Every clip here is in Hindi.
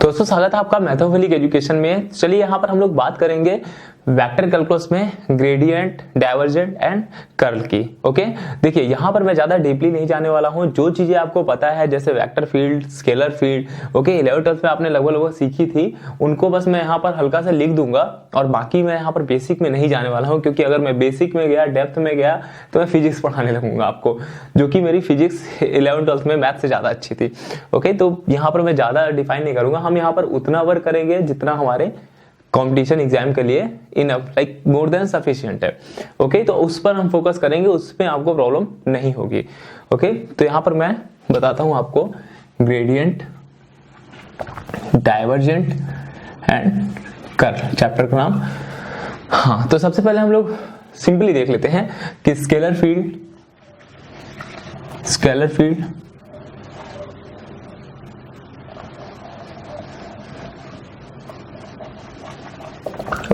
दोस्तों स्वागत है आपका मैथमेटिक्स एजुकेशन में। चलिए यहाँ पर हम लोग बात करेंगे वेक्टर कैलकुलस में ग्रेडियंट, डाइवर्जेंट एंड कर्ल की। ओके, देखिए यहाँ पर मैं ज्यादा डीपली नहीं जाने वाला हूँ। जो चीजें आपको पता है जैसे vector field, scalar field, okay 11th में आपने लगभग सीखी थी, उनको बस मैं यहाँ पर हल्का सा लिख दूंगा और बाकी मैं यहाँ पर बेसिक में नहीं जाने वाला हूँ, क्योंकि अगर मैं बेसिक में गया, डेप्थ में गया तो मैं फिजिक्स पढ़ाने लगूंगा आपको, जो कि मेरी फिजिक्स 11th में मैथ से ज्यादा अच्छी थी। ओके, तो यहाँ पर मैं ज्यादा डिफाइन नहीं करूंगा। हम यहाँ पर उतना वर्क करेंगे जितना हमारे कंपटीशन एग्जाम के लिए enough, like more than sufficient है। ओके, तो उस पर हम फोकस करेंगे, उसमें आपको प्रॉब्लम नहीं होगी। ओके, तो यहाँ पर मैं बताता हूं आपको gradient, divergent and curl chapter का नाम। हाँ, तो सबसे पहले हम लोग सिंपली देख लेते हैं कि स्केलर फील्ड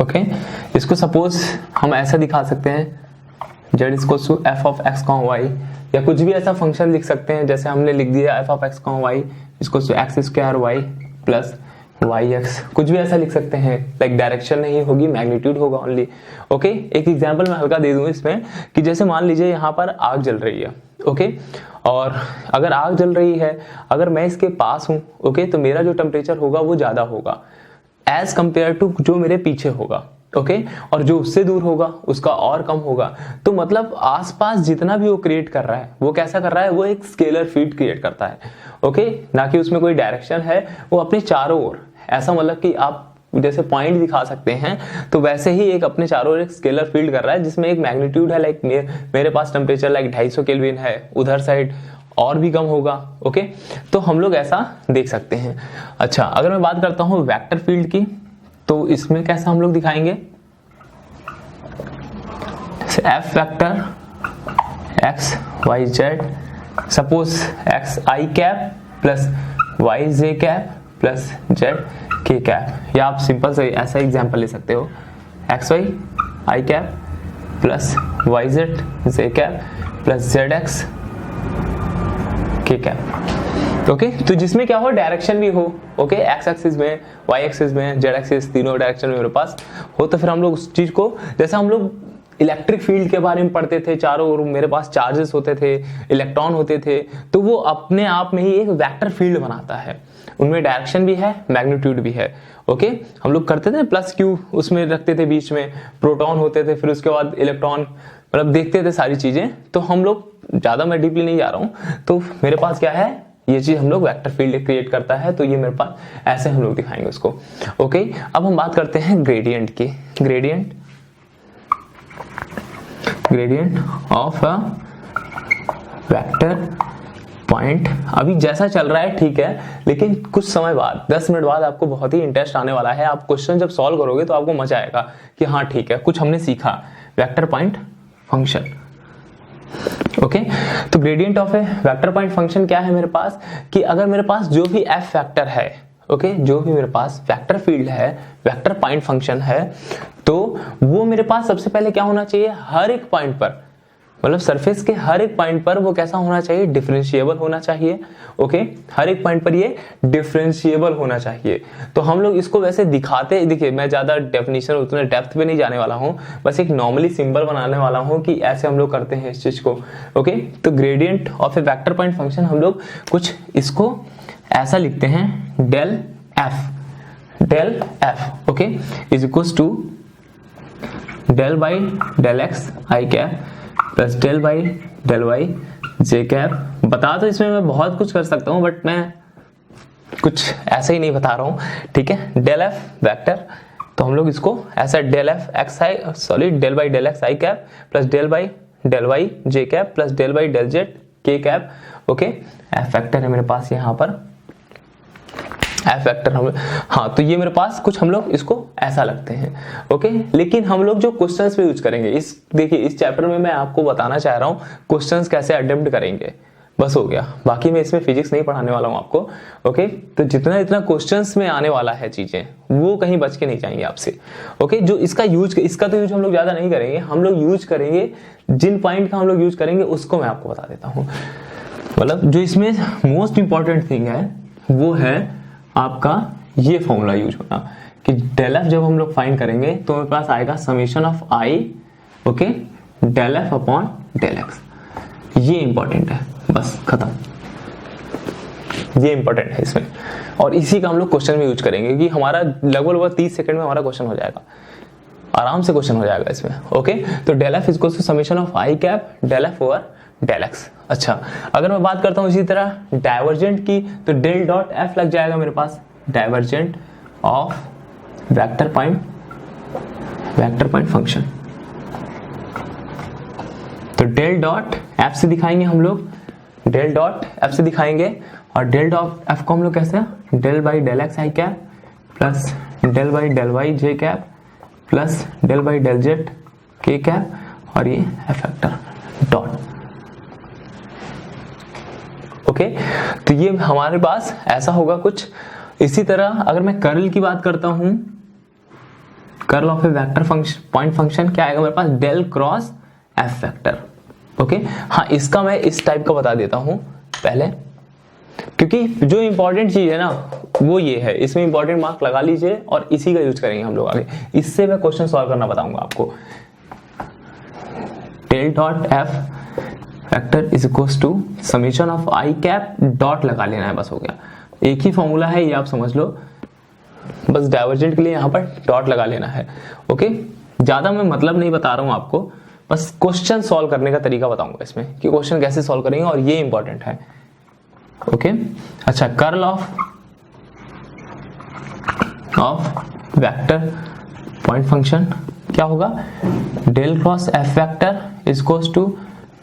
ओके, इसको सपोज हम ऐसा दिखा सकते हैं z equals to f of x comma y, या कुछ भी ऐसा फंक्शन लिख सकते हैं जैसे हमने लिख दिया f of x comma y equals to x square y plus y x, कुछ भी ऐसा लिख सकते हैं। लाइक डायरेक्शन नहीं होगी, मैग्नीट्यूड होगा ओनली। ओके, एक एग्जांपल मैं हल्का दे दूं इसमें कि जैसे मान लीजिए यहाँ पर आग जल रही है। ओके, और अगर आग जल रही है, अगर मैं इसके पास हूं, ओके, तो मेरा जो टेम्परेचर होगा वो ज्यादा होगा एज कंपेयर टू जो मेरे पीछे होगा। ओके, और जो उससे दूर होगा उसका और कम होगा। तो मतलब आसपास जितना भी वो क्रिएट कर रहा है वो कैसा कर रहा है, वो एक स्केलर फील्ड क्रिएट करता है। ओके, ना कि उसमें कोई डायरेक्शन है, वो अपने चारों ओर ऐसा, मतलब कि आप जैसे पॉइंट दिखा सकते हैं तो वैसे ही एक अपने चारों ओर एक स्केलर फील्ड कर रहा है, जिसमें एक मैग्नीट्यूड है। लाइक मेरे पास टेम्परेचर लाइक 250 केल्विन है, उधर साइड और भी कम होगा। ओके, तो हम लोग ऐसा देख सकते हैं। अच्छा, अगर मैं बात करता हूं वेक्टर फील्ड की, तो इसमें कैसा हम लोग दिखाएंगे, F vector X Y Z, suppose X आई कैप प्लस वाई जे कैप प्लस जेड के कैप, या आप सिंपल से ऐसा एग्जांपल ले सकते हो, X Y I cap plus Y Z J cap plus Z X K cap. Okay, तो जिसमें क्या हो, डायरेक्शन भी हो। ओके, एक्स एक्सिस में, वाई एक्सिस में, जेड एक्सिस, तीनों डायरेक्शन में मेरे पास हो। तो फिर हम लोग उस चीज को, जैसे हम लोग इलेक्ट्रिक फील्ड के बारे में पढ़ते थे, चारों ओर मेरे पास चार्जेस होते थे, इलेक्ट्रॉन होते थे, तो वो अपने आप में ही एक वेक्टर फील्ड बनाता है। उनमें डायरेक्शन भी है, मैग्नीट्यूड भी है। ओके, हम लोग करते थे प्लस क्यू, उसमें रखते थे, बीच में प्रोटॉन होते थे, फिर उसके बाद इलेक्ट्रॉन, मतलब देखते थे सारी चीजें। तो हम लोग ज्यादा, मैं डीपली नहीं जा रहा हूं, तो मेरे पास क्या है, ये चीज हम लोग वेक्टर फील्ड क्रिएट करता है। तो ये मेरे पास ऐसे हम लोग दिखाएंगे उसको। ओके, अब हम बात करते हैं ग्रेडियंट की। Gradient of a vector point. अभी जैसा चल रहा है ठीक है, लेकिन कुछ समय बाद, 10 मिनट बाद आपको बहुत ही इंटरेस्ट आने वाला है। आप क्वेश्चन जब सॉल्व करोगे तो आपको मजा आएगा कि हाँ ठीक है, कुछ हमने सीखा। Vector point function. ओके, तो gradient of a vector point function क्या है मेरे पास, कि अगर मेरे पास जो भी एफ वेक्टर है, ओके, जो भी मेरे पास वेक्टर फील्ड है, वेक्टर पॉइंट फंक्शन है, तो वो मेरे पास सबसे पहले क्या होना चाहिए, हर एक पॉइंट पर, मतलब सरफेस के हर एक पॉइंट पर वो कैसा होना चाहिए, डिफरेंशिएबल होना चाहिए। ओके, हर एक पॉइंट पर ये डिफरेंशिएबल होना चाहिए। तो हम लोग इसको वैसे दिखाते, देखिए मैं ज्यादा डेफिनेशन उतने डेप्थ में नहीं जाने वाला हूं, बस एक नॉर्मली सिंबल बनाने वाला हूं कि ऐसे हम लोग करते हैं इस चीज को। ओके, तो gradient of a vector point function हम लोग कुछ इसको ऐसा लिखते हैं, del f okay is equals to del by del x I cap plus del by del Y J cap. बता तो इसमें मैं बहुत कुछ कर सकता हूं, बट मैं कुछ ऐसे ही नहीं बता रहा हूं, ठीक है। डेल एफ वेक्टर, तो हम लोग इसको ऐसा del f x i, sorry del by del x I cap plus del by del Y J cap plus del by del Z के कैप। ओके, एफ वेक्टर है मेरे पास यहाँ पर, एफ वेक्टर हम, हाँ, तो ये मेरे पास कुछ हम लोग इसको ऐसा लगते हैं। ओके, लेकिन हम लोग जो क्वेश्चंस पे यूज करेंगे, इस देखिए इस चैप्टर में मैं आपको बताना चाह रहा हूँ क्वेश्चंस कैसे अटेम्प्ट करेंगे, बस हो गया। बाकी मैं इसमें फिजिक्स नहीं पढ़ाने वाला हूँ आपको। ओके, तो जितना क्वेश्चंस में आने वाला है चीजें, वो कहीं बच के नहीं जाएंगे आपसे। ओके, जो इसका तो यूज हम लोग ज्यादा नहीं करेंगे, हम लोग यूज करेंगे जिन पॉइंट का हम लोग यूज करेंगे उसको मैं आपको बता देता हूँ। मतलब जो इसमें मोस्ट इंपॉर्टेंट थिंग है वो है आपका ये फॉर्मूला यूज होना कि डेल एफ जब हम लोग फाइंड करेंगे तो मेरे पास आएगा summation of i, okay, del F upon del x. ये इंपॉर्टेंट है, बस खत्म, ये इंपॉर्टेंट है इसमें। और इसी का हम लोग क्वेश्चन में यूज करेंगे कि हमारा लगभग 30 सेकंड में हमारा क्वेश्चन हो जाएगा, आराम से क्वेश्चन हो जाएगा इसमें, ओके। तो del f is summation of I cap del f over del x. अच्छा, अगर मैं बात करता हूं इसी तरह डाइवर्जेंट की, तो डेल डॉट एफ लग जाएगा मेरे पास divergent of vector point function. तो डेल डॉट एफ से दिखाएंगे हम लोग, डेल डॉट एफ से दिखाएंगे, और डेल डॉट एफ को हम लोग कैसे, del by del x I cap plus del by del Y J cap plus del by del Z के कैप, और ये एफ वेक्टर डॉट, ओके। तो ये हमारे पास ऐसा होगा कुछ। इसी तरह अगर मैं कर्ल की बात करता हूं, curl of a vector function point function क्या आएगा मेरे पास, del cross F vector, okay. हाँ, इसका मैं इस टाइप का बता देता हूं पहले, क्योंकि जो इंपॉर्टेंट चीज है ना वो ये है, इसमें इंपॉर्टेंट मार्क लगा लीजिए और इसी का यूज करेंगे हम लोग आगे। इससे मैं क्वेश्चन सॉल्व करना बताऊंगा आपको। Del dot f vector is equals to summation of I cap, dot लगा लेना है, बस हो गया। एक ही फॉर्मूला है ये, आप समझ लो, बस डाइवर्जेंट के लिए यहाँ पर डॉट लगा लेना है, ओके। ज्यादा मैं मतलब नहीं बता रहा हूं आपको, बस क्वेश्चन सॉल्व करने का तरीका बताऊंगा इसमें कि क्वेश्चन कैसे सॉल्व करेंगे, और ये इंपॉर्टेंट है, ओके। अच्छा, curl of vector point function क्या होगा, del cross F vector is equals to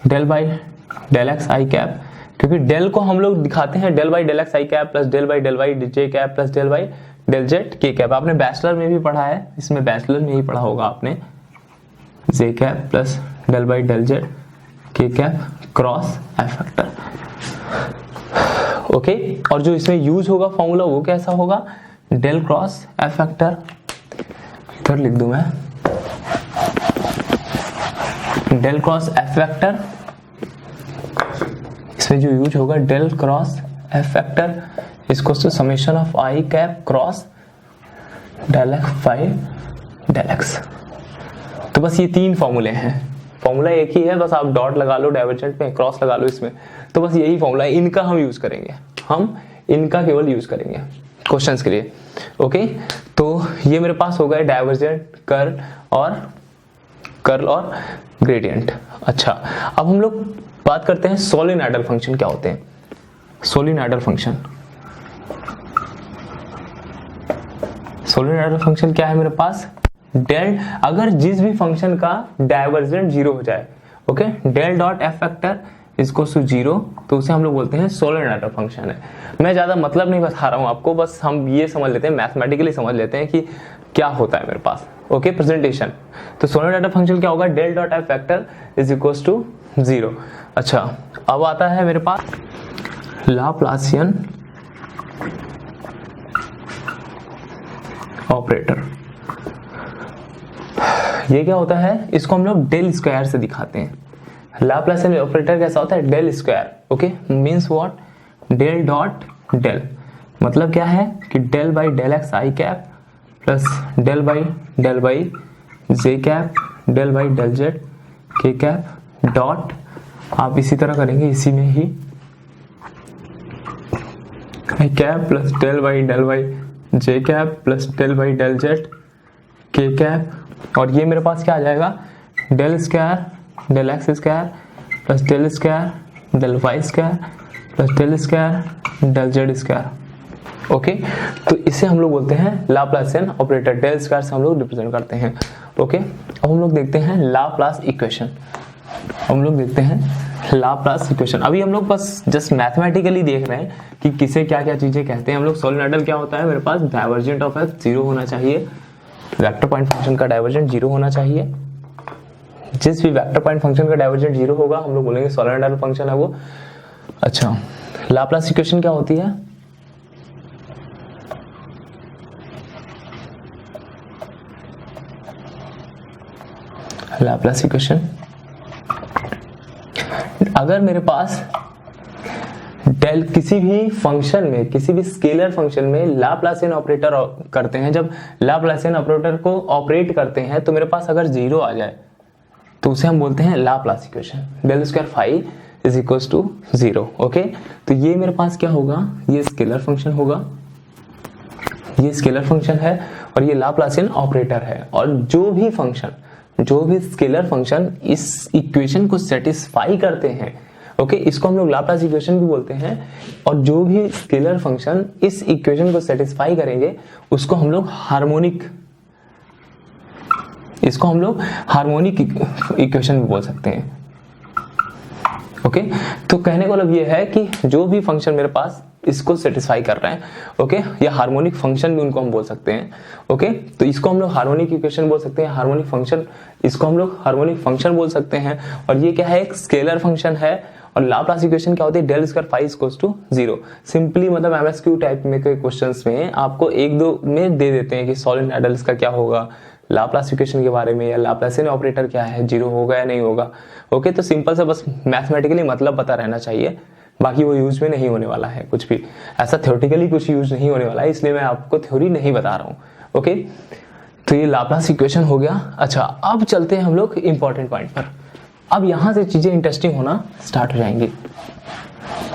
del by del x I cap, क्योंकि डेल को हम लोग दिखाते हैं del by del x I cap plus del by del Y J cap plus del by del Z के कैप। आपने बैचलर में भी पढ़ा है, इसमें बैचलर में ही पढ़ा होगा आपने, J cap plus del by del Z के cap cross F vector, okay. और जो इसमें यूज होगा फॉर्मूला वो कैसा होगा, डेल क्रॉस एफ वेक्टर, इधर लिख दूं मैं, डेल क्रॉस एफ वेक्टर, इसमें जो यूज होगा डेल क्रॉस एफ वेक्टर इसको summation of I cap cross del x by del x. तो बस ये तीन फॉर्मूले हैं, फॉर्मूला एक ही है, बस आप डॉट लगा लो डाइवर्जेंट में, क्रॉस लगा लो इसमें, तो बस यही फॉर्मूला है, इनका हम यूज करेंगे, हम इनका केवल यूज करेंगे क्वेश्चंस के लिए, ओके। तो ये मेरे पास हो गया डाइवर्जेंट, कर्ल और ग्रेडियंट। अच्छा, अब हम लोग बात करते हैं सोलेनॉइडल फंक्शन क्या होते हैं। सोलेनॉइडल फंक्शन क्या है मेरे पास, डेल, अगर जिस भी फंक्शन का डाइवर्जेंट जीरो हो जाए, okay, del dot f vector इसको टू जीरो, तो उसे हम लोग बोलते हैं सोलेनॉइडल फंक्शन है। मैं ज्यादा मतलब नहीं बता रहा हूं आपको, बस हम ये समझ लेते हैं, मैथमेटिकली समझ लेते हैं कि क्या होता है मेरे पास, ओके, प्रेजेंटेशन। तो सोलेनॉइडल फंक्शन क्या होगा, del dot f vector is equals to zero. अच्छा, अब आता है मेरे पास लाप्लासियन ऑपरेटर। ये क्या होता है, इसको हम लोग डेल स्क्वायर से दिखाते हैं। लाप्लासियन ऑपरेटर कैसा होता है, del square, okay, means what, del dot del, मतलब क्या है कि del by del x I cap plus del by del Y J cap del by del Z के कैप डॉट, आप इसी तरह करेंगे, इसी में ही I cap plus del by del Y J cap plus del by del Z के कैप, और ये मेरे पास क्या आ जाएगा, del square del x square plus del square del y square plus del square del z square, okay. तो इसे हम लोग बोलते हैं लाप्लासियन ऑपरेटर, डेल स्क्वायर से हम लोग रिप्रेजेंट करते हैं, ओके। अब हम लोग देखते हैं लाप्लास इक्वेशन, लाप्लास इक्वेशन। अभी हम लोग बस जस्ट मैथमेटिकली देख रहे हैं कि किसे क्या क्या चीजें कहते हैं हम लोग। सोलेनॉइडल क्या होता है, मेरे पास डाइवर्जेंट ऑफ एफ जीरो होना चाहिए, वेक्टर पॉइंट फंक्शन का डाइवर्जेंट जीरो होना चाहिए। जिस भी वेक्टर पॉइंट फंक्शन का डाइवर्जेंट जीरो होगा हम लोग बोलेंगे सोलेनॉइडल फंक्शन है वो। अच्छा, लाप्लास इक्वेशन क्या होती है, लाप्लास इक्वेशन, अगर मेरे पास डेल किसी भी फंक्शन में, किसी भी स्केलर फंक्शन में लाप्लासियन ऑपरेटर करते हैं, जब लाप्लासियन ऑपरेटर को ऑपरेट करते हैं तो मेरे पास अगर 0 आ जाए तो उसे हम बोलते हैं Laplace equation, del square phi is equal to 0। Okay, तो ये मेरे पास क्या होगा, ये स्केलर फंक्शन होगा, ये स्केलर फंक्शन है और ये लाप्लासियन ऑपरेटर है। और जो भी फंक्शन, जो भी स्केलर फंक्शन इस इक्वेशन को सेटिस्फाई करते हैं, ओके, इसको हम लोग लाप्लास इक्वेशन भी बोलते हैं। और जो भी स्केलर फंक्शन इस इक्वेशन को सेटिस्फाई करेंगे उसको हम लोग हार्मोनिक, इसको हम लोग हार्मोनिक इक्वेशन भी बोल सकते हैं। ओके, तो कहने का मतलब ये है कि जो भी फंक्शन मेरे पास इसको सेटिस्फाई कर रहे हैं, ओके, या हार्मोनिक फंक्शन भी उनको हम बोल सकते हैं। ओके, तो इसको हम लोग हार्मोनिक इक्वेशन बोल सकते हैं, हार्मोनिक फंक्शन, इसको हम लोग हार्मोनिक फंक्शन बोल सकते हैं। और ये क्या है, एक स्केलर फंक्शन है। और लाप्लास इक्वेशन क्या होती है, del square phi equals to 0। Simply मतलब एमएसक्यू टाइप में के क्वेश्चंस में आपको 1-2 में दे देते हैं कि सॉलिड आइडल्स का क्या होगा, लाप्लास इक्वेशन के बारे में, या लाप्लासियन ऑपरेटर क्या है, 0 होगा या नहीं होगा। ओके, तो सिंपल सा बस मैथमेटिकली मतलब पता रहना चाहिए, बाकी वो यूज में नहीं होने वाला है कुछ भी, ऐसा थ्योरेटिकली कुछ यूज नहीं होने वाला है, इसलिए मैं आपको थ्योरी नहीं बता रहा हूँ। ओके, तो ये लाप्लास इक्वेशन हो गया। अच्छा, अब चलते हैं हम लोग इंपॉर्टेंट पॉइंट पर। अब यहां से चीजें इंटरेस्टिंग होना स्टार्ट हो जाएंगी।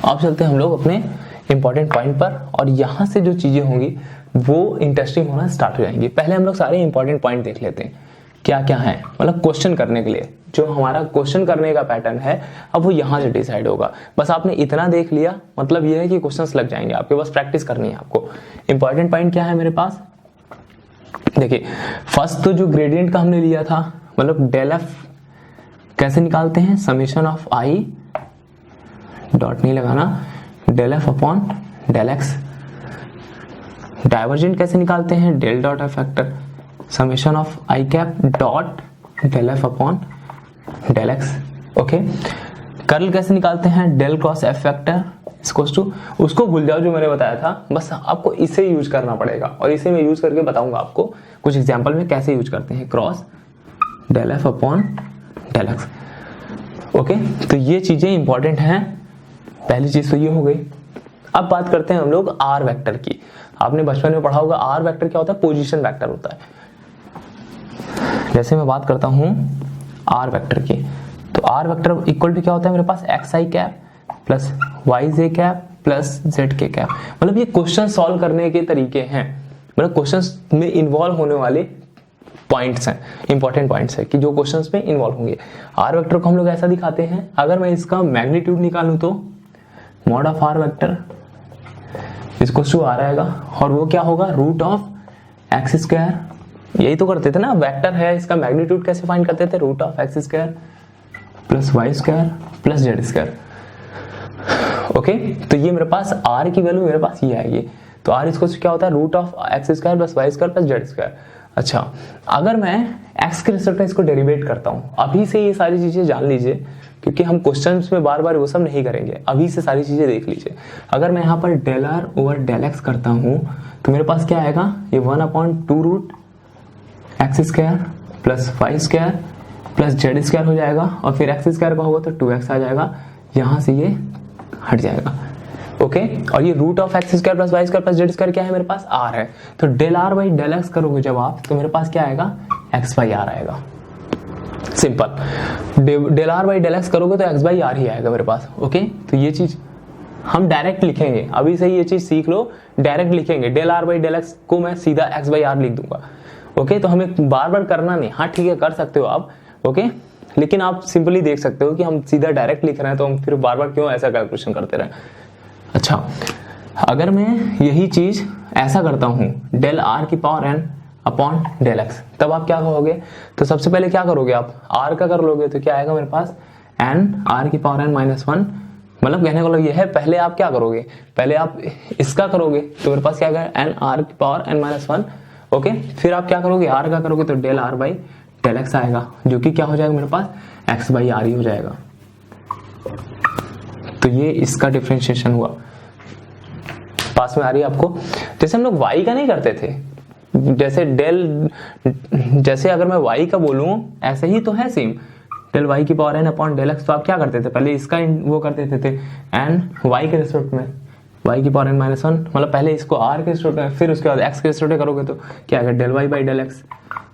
अब चलते हैं हम लोग अपने इंपॉर्टेंट पॉइंट पर, और यहां से जो चीजें होंगी वो इंटरेस्टिंग होना स्टार्ट हो जाएंगी। पहले हम लोग सारे इंपॉर्टेंट पॉइंट देख लेते हैं क्या क्या है, मतलब क्वेश्चन करने के लिए जो हमारा क्वेश्चन करने का पैटर्न है, अब वो यहां से डिसाइड होगा। बस आपने इतना देख लिया, मतलब ये है कि क्वेश्चंस लग जाएंगे आपके, बस प्रैक्टिस करनी है आपको। इंपॉर्टेंट पॉइंट क्या है मेरे पास, देखिए फर्स्ट तो जो ग्रेडियंट का हमने लिया था, मतलब डेल एफ कैसे निकालते हैं, समेशन ऑफ आई, डॉट नहीं लगाना, del F upon del x. Divergent कैसे निकालते हैं, del dot f factor, summation of I cap dot del F upon del x. Okay, curl कैसे निकालते हैं, del cross f factor equals to, उसको भूल जाओ जो मैंने बताया था, बस आपको इसे यूज करना पड़ेगा, और इसे मैं यूज करके बताऊंगा आपको कुछ एग्जांपल में कैसे यूज करते हैं, cross del F upon del x. Okay, तो ये चीजें इंपॉर्टेंट हैं। पहली चीज तो ये हो गई। अब बात करते हैं हम लोग आर वेक्टर की। आपने बचपन में पढ़ा होगा आर वेक्टर क्या होता है, पोजीशन वेक्टर होता है। जैसे मैं बात करता हूं आर वेक्टर की, तो आर वेक्टर इक्वल टू क्या होता है मेरे पास, एक्स आई कैप प्लस वाई जे कैप प्लस जेड के कैप। मतलब ये क्वेश्चन सॉल्व करने के तरीके हैं, मतलब क्वेश्चंस में इन्वॉल्व होने वाले पॉइंट्स हैं, इंपॉर्टेंट पॉइंट्स है कि जो क्वेश्चंस में इन्वॉल्व होंगे। आर वेक्टर को हम लोग ऐसा दिखाते हैं, अगर मैं इसका मैग्नीट्यूड निकालूं तो मॉड ऑफ आर वेक्टर इसको टू आर आएगा, और वो क्या होगा, रूट ऑफ एक्स स्क्वायर। यही तो करते थे ना, वेक्टर है, इसका मैग्नीट्यूड कैसे फाइंड करते थे, root of x square plus Y square plus Z square. Okay, तो ये मेरे पास आर की वैल्यू मेरे पास ये आएगी, तो आर इसको क्या होता है, root of x square plus Y square plus Z square. अच्छा, अगर मैं एक्स के रिस्पेक्ट में इसको डेरिवेट करता हूं, अभी से ये सारी चीजें जान लीजिए, क्योंकि हम क्वेश्चंस में बार बार वो सब नहीं करेंगे, अभी से सारी चीजें देख लीजिए। अगर मैं यहाँ पर del r over del x करता हूं तो मेरे पास क्या आएगा, ये 1/2 root x square plus Y square plus Z square हो जाएगा, और फिर एक्स स्क्वायर का होगा तो 2x आ जाएगा, यहां से ये हट जाएगा। ओके, और ये root of x square plus Y square plus Z square क्या है मेरे पास, आर है, तो del r by del x करोगे जब आप, तो मेरे पास क्या आएगा, एक्स बाई आर आएगा। Simple, del r by del x करोगे तो एक्स बाई आर ही आएगा मेरे पास। ओके, तो ये चीज हम डायरेक्ट लिखेंगे, अभी से ये चीज सीख लो, डायरेक्ट लिखेंगे, del r by del x को मैं सीधा एक्स बाई आर लिख दूंगा। ओके, तो हमें बार बार करना नहीं, हाँ ठीक है कर सकते हो आप, ओके, लेकिन आप सिंपली देख सकते हो कि हम सीधा डायरेक्ट लिख रहे हैं, तो हम फिर बार बार क्यों ऐसा कैलकुलेशन करते रहे। अच्छा, अगर मैं यही चीज ऐसा करता हूं, डेल आर की power n upon del x, तब आप क्या कहोगे, तो सबसे पहले क्या करोगे आप, आर का कर लोगे तो क्या आएगा मेरे पास, एन आर की पावर एन -1। मतलब कहने का मतलब ये है, पहले आप क्या करोगे, पहले आप इसका करोगे तो मेरे पास क्या आएगा, एन आर की पावर एन -1। ओके, फिर आप क्या करोगे, आर का करोगे तो del r by del x आएगा, जो कि क्या हो जाएगा मेरे पास, एक्स बाई आर ही हो जाएगा। तो ये इसका डिफरेंशिएशन हुआ, पास में आ रही है आपको। जैसे हम लोग y का नहीं करते थे, जैसे डेल, जैसे अगर मैं y का बोलूं ऐसे ही तो है सेम, डेल वाई की power n upon del x, तो आप क्या करते थे पहले इसका वो कर देते थे एन वाई के रिस्पेक्ट में, वाई की पावर एन माइनस वन, मतलब पहले इसको आर के रिस्पेक्ट में फिर उसके बाद एक्स के रिस्पेक्ट में करोगे तो क्या आएगा del y by del x,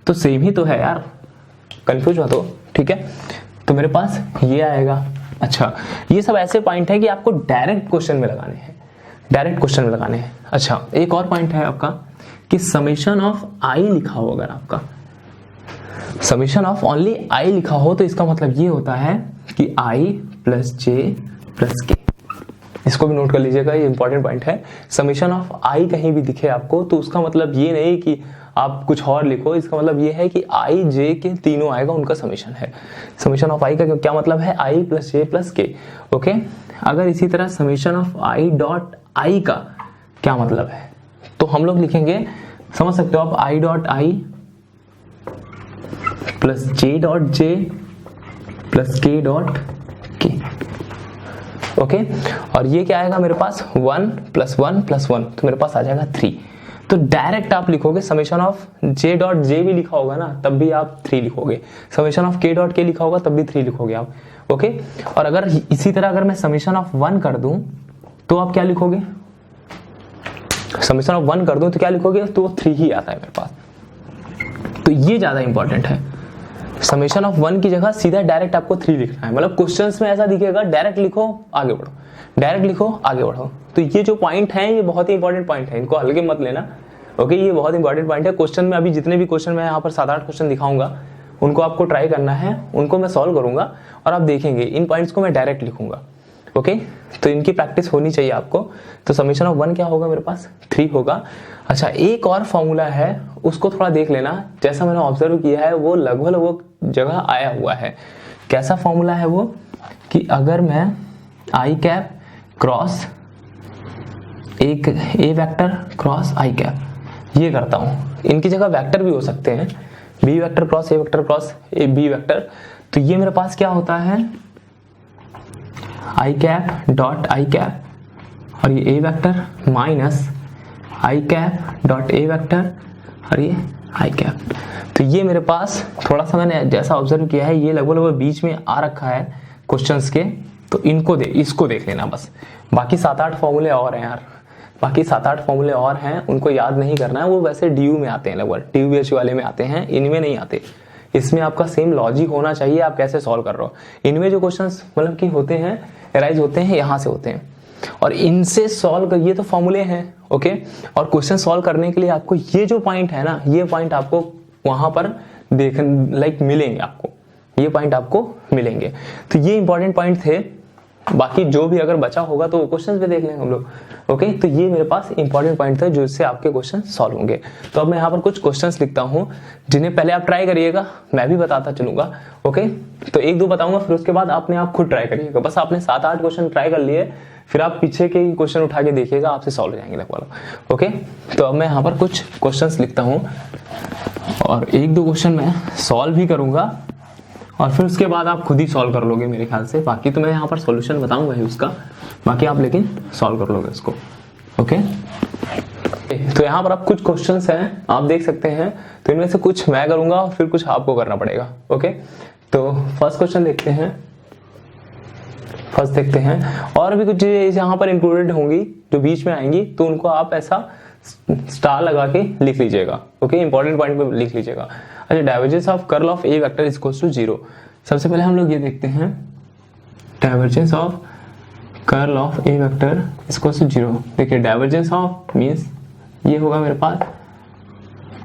तो सेम ही तो है यार, कंफ्यूज मत हो, ठीक है। तो मेरे पास ये आएगा। अच्छा, ये सब ऐसे पॉइंट है कि आपको डायरेक्ट क्वेश्चन में लगाने हैं, डायरेक्ट क्वेश्चन में लगाने हैं। अच्छा, एक और पॉइंट है आपका कि समेशन ऑफ आई लिखा हो, अगर आपका समेशन ऑफ ओनली आई लिखा हो तो इसका मतलब ये होता है कि आई प्लस जे प्लस के, इसको भी नोट कर लीजिएगा, ये इंपॉर्टेंट पॉइंट है। समेशन ऑफ आई कहीं भी दिखे आपको तो उसका मतलब ये नहीं कि आप कुछ और लिखो, इसका मतलब ये है कि आई जे के तीनों आएगा, उनका समेशन है। समेशन ऑफ आई का क्या मतलब है, आई प्लस जे प्लस के, ओके। अगर इसी तरह summation of I dot I का क्या मतलब है, तो हम लोग लिखेंगे, समझ सकते हो आप, I dot I plus J dot J plus के डॉट के, ओके। और ये क्या आएगा मेरे पास 1 प्लस 1 प्लस 1, तो मेरे पास आ जाएगा 3। तो डायरेक्ट आप लिखोगे summation of J dot J भी लिखा होगा ना तब भी आप 3 लिखोगे, समेशन ऑफ के डॉट के लिखा होगा तब भी 3 लिखोगे आप, ओके। और अगर इसी तरह अगर मैं समेशन ऑफ 1 कर दूं तो आप क्या लिखोगे, समेशन ऑफ 1 कर दूं तो क्या लिखोगे, तो 3 ही आता है मेरे पास। तो ये ज्यादा इंपॉर्टेंट है, समेशन ऑफ 1 की जगह सीधा डायरेक्ट आपको 3 लिखना है, मतलब क्वेश्चंस में ऐसा दिखेगा डायरेक्ट लिखो आगे बढ़ो, डायरेक्ट लिखो आगे बढ़ो। तो ये जो पॉइंट है ये बहुत ही इंपॉर्टेंट पॉइंट है, इनको हल्के मत लेना, ओके। ये बहुत इंपॉर्टेंट पॉइंट है। क्वेश्चन में अभी जितने भी क्वेश्चन मैं यहाँ पर 7-8 क्वेश्चन दिखाऊंगा उनको आपको ट्राई करना है, उनको मैं सॉल्व करूंगा और आप देखेंगे इन पॉइंट्स को मैं डायरेक्ट लिखूंगा, ओके। तो इनकी प्रैक्टिस होनी चाहिए आपको। तो समेशन ऑफ 1 क्या होगा मेरे पास 3 होगा। अच्छा, एक और फॉर्मूला है उसको थोड़ा देख लेना, जैसा मैंने ऑब्जर्व किया है वो लगभग वो जगह आया हुआ है। कैसा फॉर्मूला है वो, कि अगर मैं आई कैप क्रॉस एक A vector cross I cap ये करता हूं, इनकी जगह वेक्टर भी हो सकते हैं, B vector cross A vector cross A B vector, तो ये मेरे पास क्या होता है I cap dot I cap और ये A vector minus I cap dot A vector और ये आई कैप। तो ये मेरे पास थोड़ा सा मैंने जैसा ऑब्जर्व किया है ये लगभग बीच में आ रखा है क्वेश्चंस के, तो इसको देख लेना बस। बाकी 7-8 फॉर्मूले और हैं यार, बाकी 7-8 फॉर्मूले और हैं, उनको याद नहीं करना है, वो वैसे ड्यू में आते हैं, लगभग टीयूबीएच वाले में आते हैं, इनमें नहीं आते। इसमें आपका सेम लॉजिक होना चाहिए, आप कैसे सॉल्व कर रहे हो। इनमें जो क्वेश्चंस मतलब कि होते हैं अराइज होते हैं यहाँ से होते हैं, और इनसे सॉल्व कर, ये तो फॉर्मूले हैं, ओके। और क्वेश्चन सॉल्व करने के लिए आपको ये जो पॉइंट है ना, ये पॉइंट आपको वहां पर मिलेंगे, आपको ये पॉइंट आपको मिलेंगे। तो ये इंपॉर्टेंट पॉइंट थे, बाकी जो भी अगर बचा होगा तो क्वेश्चंस पे देख लेंगे हम लोग, ओके। तो ये मेरे पास इंपॉर्टेंट पॉइंट थे जो इससे आपके क्वेश्चन सॉल्व होंगे। तो अब मैं यहाँ पर कुछ क्वेश्चंस लिखता हूँ जिन्हें पहले आप ट्राई करिएगा, मैं भी बताता चलूंगा, ओके। तो 1-2 बताऊंगा, फिर उसके बाद आपने आप खुद ट्राई करिएगा। बस आपने 7-8 क्वेश्चन ट्राई कर लिए, फिर आप पीछे के क्वेश्चन उठा के देखिएगा, आपसे सॉल्व हो जाएंगे लगभग, ओके। तो अब मैं यहाँ पर कुछ क्वेश्चंस लिखता हूँ और 1-2 क्वेश्चन मैं सॉल्व भी करूंगा और फिर उसके बाद आप खुद ही सॉल्व कर लोगे मेरे ख्याल से। बाकी तो मैं यहाँ पर सॉल्यूशन बताऊंगा ही उसका, बाकी आप लेकिन सॉल्व कर लोगे उसको, ओके। तो यहाँ पर आप कुछ क्वेश्चंस हैं आप देख सकते हैं, तो इनमें से कुछ मैं करूंगा और फिर कुछ आपको करना पड़ेगा, ओके। तो फर्स्ट क्वेश्चन देखते हैं, और भी कुछ चीजें यहाँ पर इंक्लूडेड होंगी जो बीच में आएंगी, तो उनको आप ऐसा स्टार लगा के लिख लीजिएगा, ओके। इंपॉर्टेंट पॉइंट पे लिख लीजिएगा। अच्छा, divergence of curl of a vector is equal to 0। सबसे पहले हम लोग ये देखते हैं, divergence of curl of a vector is equal to 0। देखिए डाइवर्जेंस ऑफ मींस ये होगा मेरे पास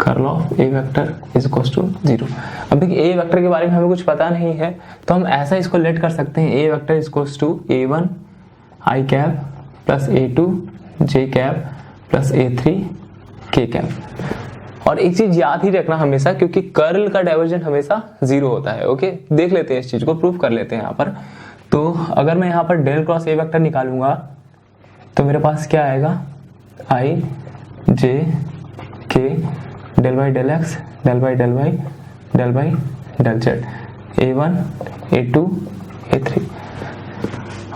curl of a vector is equal to 0। अब देखिए ए वेक्टर के बारे में हमें कुछ पता नहीं है, तो हम ऐसा इसको लेट कर सकते हैं, A vector is equal to a1 I cap plus a2 J cap plus a3 K cap. और एक चीज याद ही रखना हमेशा, क्योंकि कर्ल का डाइवर्जेंट हमेशा 0 होता है, ओके। देख लेते हैं इस चीज को, प्रूफ कर लेते हैं यहाँ पर। तो अगर मैं यहाँ पर डेल क्रॉस ए वेक्टर निकालूंगा तो मेरे पास क्या आएगा, i j k del by del x del by del y del by del z, a1 a2 a3,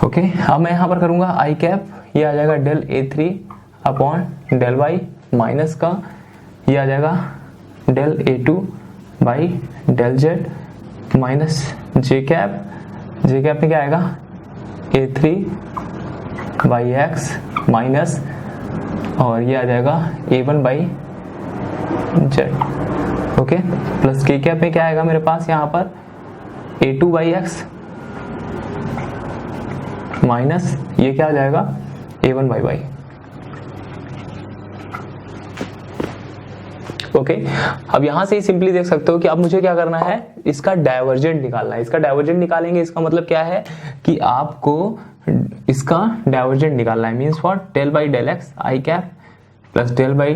okay. अब मैं यहाँ पर करूंगा आई कैप, ये आ जाएगा del a3 upon del y minus का ये आ जाएगा del a2 by del z minus j cap में क्या आएगा a3 बाई एक्स माइनस, और ये आ जाएगा a1 by Z. Okay, plus के कैप में क्या आएगा मेरे पास यहाँ पर a2 बाई एक्स माइनस ये क्या आ जाएगा a1 बाई वाई। ओके, अब यहां से ही सिंपली देख सकते हो कि अब मुझे क्या करना है, इसका डाइवर्जेंट निकालना है। इसका डाइवर्जेंट निकालेंगे, इसका मतलब क्या है कि आपको इसका डाइवर्जेंट निकालना है। Means what, del by del x I cap plus del by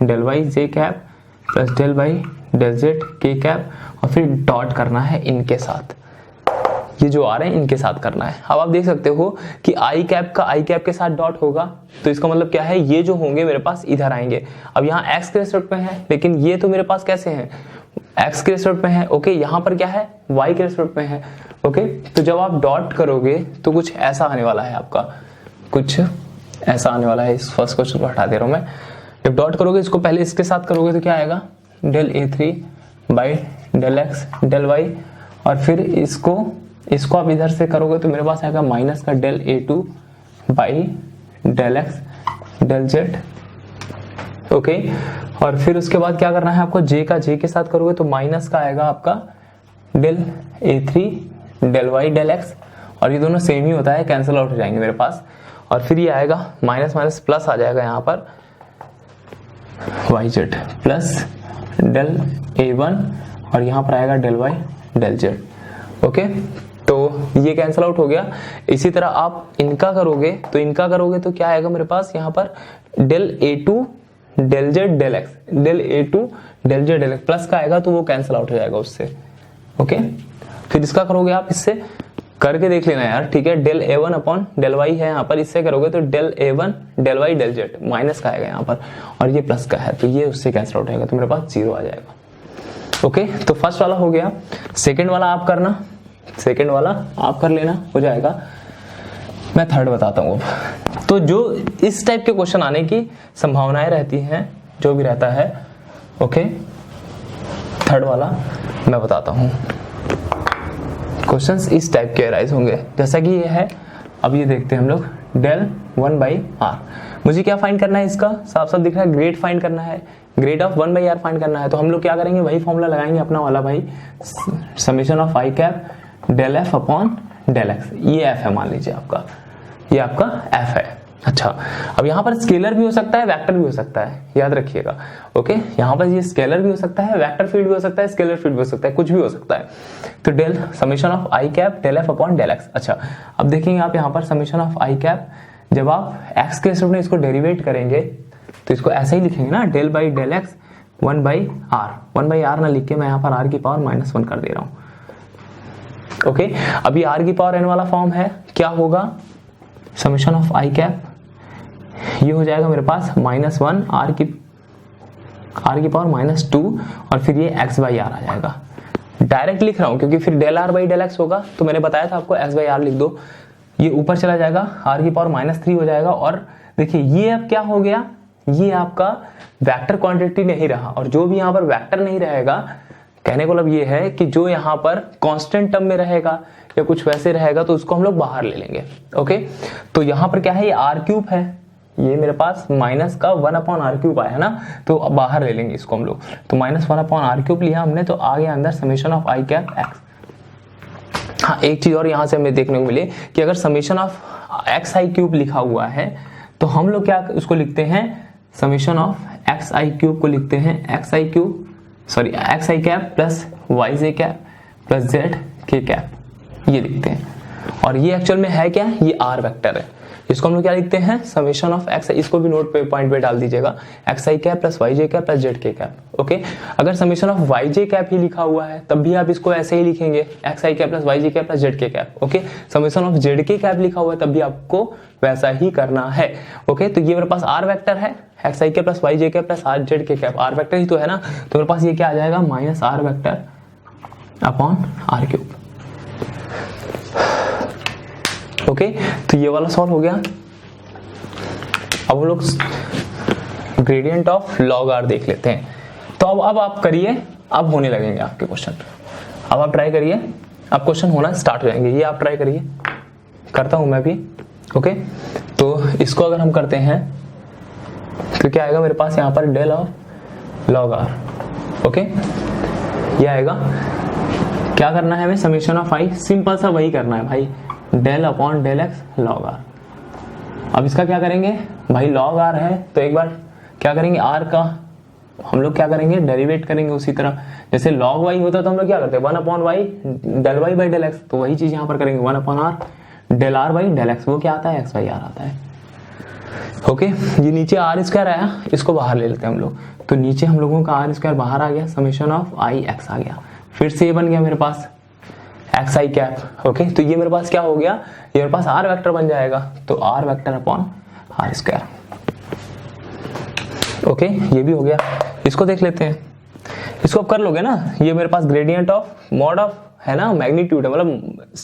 del Y J cap plus del by del Z के कैप, और फिर डॉट करना है इनके साथ, ये जो आ रहे हैं इनके साथ करना है। अब आप देख सकते हो कि आई कैप का आई कैप के साथ डॉट होगा, तो इसका मतलब क्या है, ये जो होंगे मेरे पास इधर आएंगे। अब यहाँ एक्स के रेस्पेक्ट में है, लेकिन ये तो मेरे पास कैसे हैं, एक्स के रेस्पेक्ट में है। ओके, यहाँ पर क्या है, वाई के रेस्पेक्ट में है। ओके, तो जब आप डॉट करोगे तो कुछ ऐसा आने वाला है आपका, कुछ ऐसा आने वाला है। इस फर्स्ट क्वेश्चन को हटा दे रहा हूं मैं। जब डॉट करोगे, इसको पहले इसके साथ करोगे तो क्या आएगा, del a3 by del x del y, और फिर इसको आप इधर से करोगे तो मेरे पास आएगा माइनस का del a2 by del x del z. Okay, और फिर उसके बाद क्या करना है आपको, जे का जे के साथ करोगे तो माइनस का आएगा आपका del a3 del y del x, और ये दोनों सेम ही होता है, कैंसिल आउट हो जाएंगे मेरे पास। और फिर ये आएगा माइनस माइनस प्लस आ जाएगा यहाँ पर Y Z plus del a1, और यहाँ पर आएगा del y del z. Okay, तो ये कैंसिल आउट हो गया। इसी तरह आप इनका करोगे तो क्या आएगा मेरे पास यहाँ पर del a2 del z del x, del a2 del z del x plus का आएगा तो वो कैंसिल आउट हो जाएगा उससे। ओके, फिर इसका करोगे आप, इससे करके देख लेना यार, ठीक है। Del a1 upon del Y है यहाँ पर, इससे करोगे तो del a1 del y del z minus का आएगा यहाँ पर, और ये प्लस का है तो ये उससे कैंसिल आउट होगा, तो मेरे पास 0 आ जाएगा। ओके, तो फर्स्ट वाला हो गया। सेकेंड वाला आप करना, सेकेंड वाला आप कर लेना, हो जाएगा। मैं थर्ड बताता हूँ अब। तो जो इस टाइप के क्वेश्चन आने की संभावनाएं रहती हैं, जो भी रहता है, ओके, थर्ड वाला मैं बताता हूँ। क्वेश्चंस इस टाइप के अराइज होंगे, जैसा कि ये है। अब ये देखते हैं हम लोग, डेल 1 बाई आर। मुझे क्या फाइंड करना है, इसका साफ साफ दिख रहा है, ग्रेड फाइंड करना है, grad of 1 by r find करना है। तो हम लोग क्या करेंगे, वही फॉर्मूला लगाएंगे अपना वाला भाई, summation of I cap del F upon del x. ये एफ है, मान लीजिए आपका, ये आपका एफ है। अच्छा, अब यहाँ पर स्केलर भी हो सकता है, वेक्टर भी हो सकता है, याद रखिएगा। ओके, यहाँ पर ये स्केलर भी हो सकता है, वेक्टर फील्ड भी हो सकता है, स्केलर फील्ड भी हो सकता है, कुछ भी हो सकता है। तो del summation of I cap del F upon del x. अच्छा, अब देखेंगे आप यहाँ पर समेशन ऑफ आई कैप, जब आप एक्स के रिस्पेक्ट में इसको डेरिवेट करेंगे तो इसको ऐसे ही लिखेंगे ना, del by del x 1 by r. 1 by r ना लिख के मैं यहाँ पर आर की पावर -1 कर दे रहा हूँ। ओके, अभी आर की पावर एन वाला फॉर्म है, क्या होगा, समेशन ऑफ आई कैप, ये हो जाएगा मेरे पास -1 आर की पावर -2, और फिर ये एक्स बाई आर आ जाएगा। डायरेक्ट लिख रहा हूं क्योंकि फिर del r by del x होगा, तो मैंने बताया था आपको एक्स बाई आर लिख दो, ये ऊपर चला जाएगा, आर की पावर -3 हो जाएगा। और देखिए ये अब क्या हो गया, ये आपका वेक्टर क्वांटिटी नहीं रहा, और जो भी यहाँ पर वेक्टर नहीं रहेगा, कहने को मतलब ये है कि जो यहाँ पर कांस्टेंट टर्म में रहेगा या कुछ वैसे रहेगा तो उसको हम लोग बाहर ले लेंगे। ओके, तो यहाँ पर क्या है, ये आर क्यूब है, ये मेरे पास माइनस का 1 अपॉन आर क्यूब आया ना, तो बाहर ले लेंगे इसको हम लोग। तो -1 अपॉन आर क्यूब लिया हमने, तो आ गया अंदर summation of I cap x. हाँ, एक चीज और यहाँ से हमें देखने को मिले कि अगर summation of x I cube लिखा हुआ है तो हम लोग क्या उसको लिखते हैं, summation of x I cube को लिखते हैं एक्स आई कैप प्लस वाई जे कैप प्लस जेड के कैप, ये लिखते हैं। और ये एक्चुअल में है क्या, ये आर वेक्टर है, इसको हम लोग क्या लिखते हैं, समेशन ऑफ एक्स, इसको भी नोट पे पॉइंट पे डाल दीजिएगा, एक्स आई कैप प्लस वाई जे कैप प्लस जेड के कैप। ओके, अगर summation of Y J cap ही लिखा हुआ है तब भी आप इसको ऐसे ही लिखेंगे, एक्स आई कैप प्लस वाई जे कैप प्लस जेड के cap. Okay, summation of Z के कैप लिखा हुआ है तब भी आपको वैसा ही करना है। ओके, तो ये मेरे पास आर वेक्टर है, x I cap plus Y J cap plus are Z के कैप, आर वेक्टर ही तो है ना, तो मेरे पास ये क्या आ जाएगा, minus r vector upon r cube. Okay, तो ये वाला सॉल्व हो गया। अब हम लोग ग्रेडियंट ऑफ लॉग आर देख लेते हैं। तो अब आप करिए, अब होने लगेंगे आपके क्वेश्चन। अब आप ट्राई करिए, अब क्वेश्चन होना स्टार्ट हो जाएंगे, ये आप ट्राई करिए, करता हूं मैं भी। ओके, तो इसको अगर हम करते हैं तो क्या आएगा मेरे पास यहाँ पर del of log r. Okay, ये आएगा। क्या करना है हमें, समेशन ऑफ आई, सिंपल सा वही करना है भाई, del upon del x log r. अब इसका क्या करेंगे भाई, लॉग आर है तो एक बार क्या करेंगे, आर का हम लोग क्या करेंगे, डेरिवेट करेंगे उसी तरह जैसे लॉग वाई होता तो हम लोग क्या करते हैं, 1 upon y del y by del x, तो वही चीज यहाँ पर करेंगे 1 upon r del r by del x, वो क्या आता है, एक्स बाई आर आता है। ओके, ये नीचे आर स्क्वायर आया, इसको बाहर ले लेते हैं हम लोग, तो नीचे हम लोगों का आर स्क्वायर बाहर आ गया, समेशन ऑफ आई एक्स आ गया, फिर से ये बन गया मेरे पास एक्स आई कैप। ओके, तो ये मेरे पास क्या हो गया, ये मेरे पास आर वेक्टर बन जाएगा, तो r vector upon r square. Okay, ये भी हो गया। इसको देख लेते हैं, इसको आप कर लोगे ना, ये मेरे पास ग्रेडियंट ऑफ मॉड ऑफ है ना, मैग्नीट्यूड है, मतलब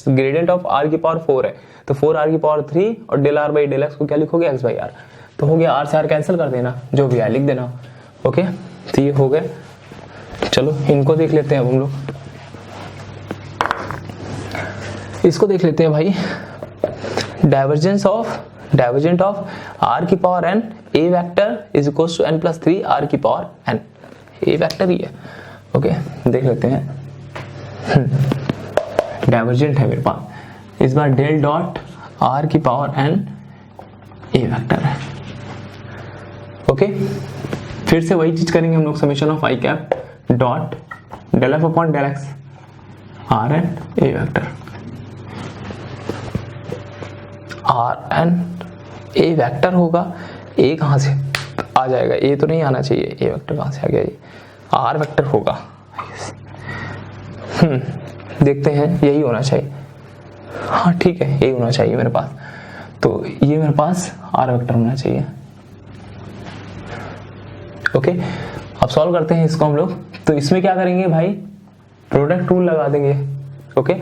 ग्रेडियंट ऑफ आर की पावर 4 है, तो 4 आर की पावर 3 और del r by del x को क्या लिखोगे, एक्स बाई आर, तो हो गया, आर से आर कैंसिल कर देना, जो भी है लिख देना। ओके, तो ये हो गया। चलो इनको देख लेते हैं अब हम लोग, इसको देख लेते हैं भाई, डाइवर्जेंट ऑफ आर की power n a vector is equals to n plus 3 r की पावर एन, ए वेक्टर ही है। ओके, देख लेते हैं, डाइवर्जेंट है मेरे पास, इस बार डेल डॉट आर की पावर एन ए वेक्टर है। ओके, फिर से वही चीज करेंगे हम लोग, summation of I cap dot del F upon del x r n a vector, r n a vector होगा, ए कहां से आ जाएगा, ए तो नहीं आना चाहिए, ए वेक्टर कहां से आ गया, ये आर वेक्टर होगा। देखते हैं, यही होना चाहिए, हाँ ठीक है, यही होना चाहिए मेरे पास, तो ये मेरे पास आर वेक्टर होना चाहिए। ओके, अब सॉल्व करते हैं इसको हम लोग, तो इसमें क्या करेंगे भाई, प्रोडक्ट रूल लगा देंगे। ओके,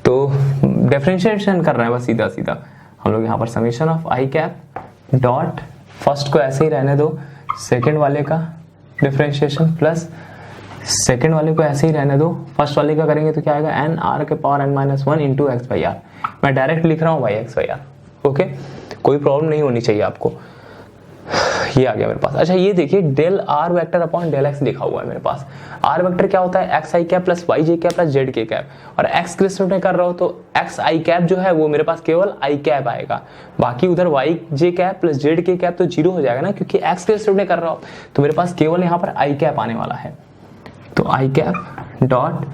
तो डिफरेंशिएशन कर रहे हैं बस सीधा सीधा हम लोग, यहाँ पर summation of I cap dot, first को ऐसे ही रहने दो, सेकंड वाले का डिफरेंशिएशन प्लस सेकंड वाले को ऐसे ही रहने दो, फर्स्ट वाले का करेंगे तो क्या आएगा, एन आर के power n minus 1 into x by r, मैं डायरेक्ट लिख रहा हूँ भाई एक्स बाई आर। ओके, कोई प्रॉब्लम नहीं होनी चाहिए आपको, ये आ गया मेरे पास। अच्छा ये देखिए, del r vector upon del x लिखा हुआ है मेरे पास, आर वेक्टर क्या होता है, एक्स आई कैप प्लस वाई जे कैप प्लस जेड के कैप, और एक्स के रिस्पेक्ट कर रहा हो तो एक्स आई कैप जो है वो मेरे पास केवल आई कैप आएगा, बाकी उधर वाई जे कैप प्लस जेड के कैप तो जीरो हो जाएगा ना, क्योंकि एक्स के रिस्पेक्ट कर रहा हो, तो मेरे पास केवल यहाँ पर आई कैप आने वाला है, तो आई कैप डॉट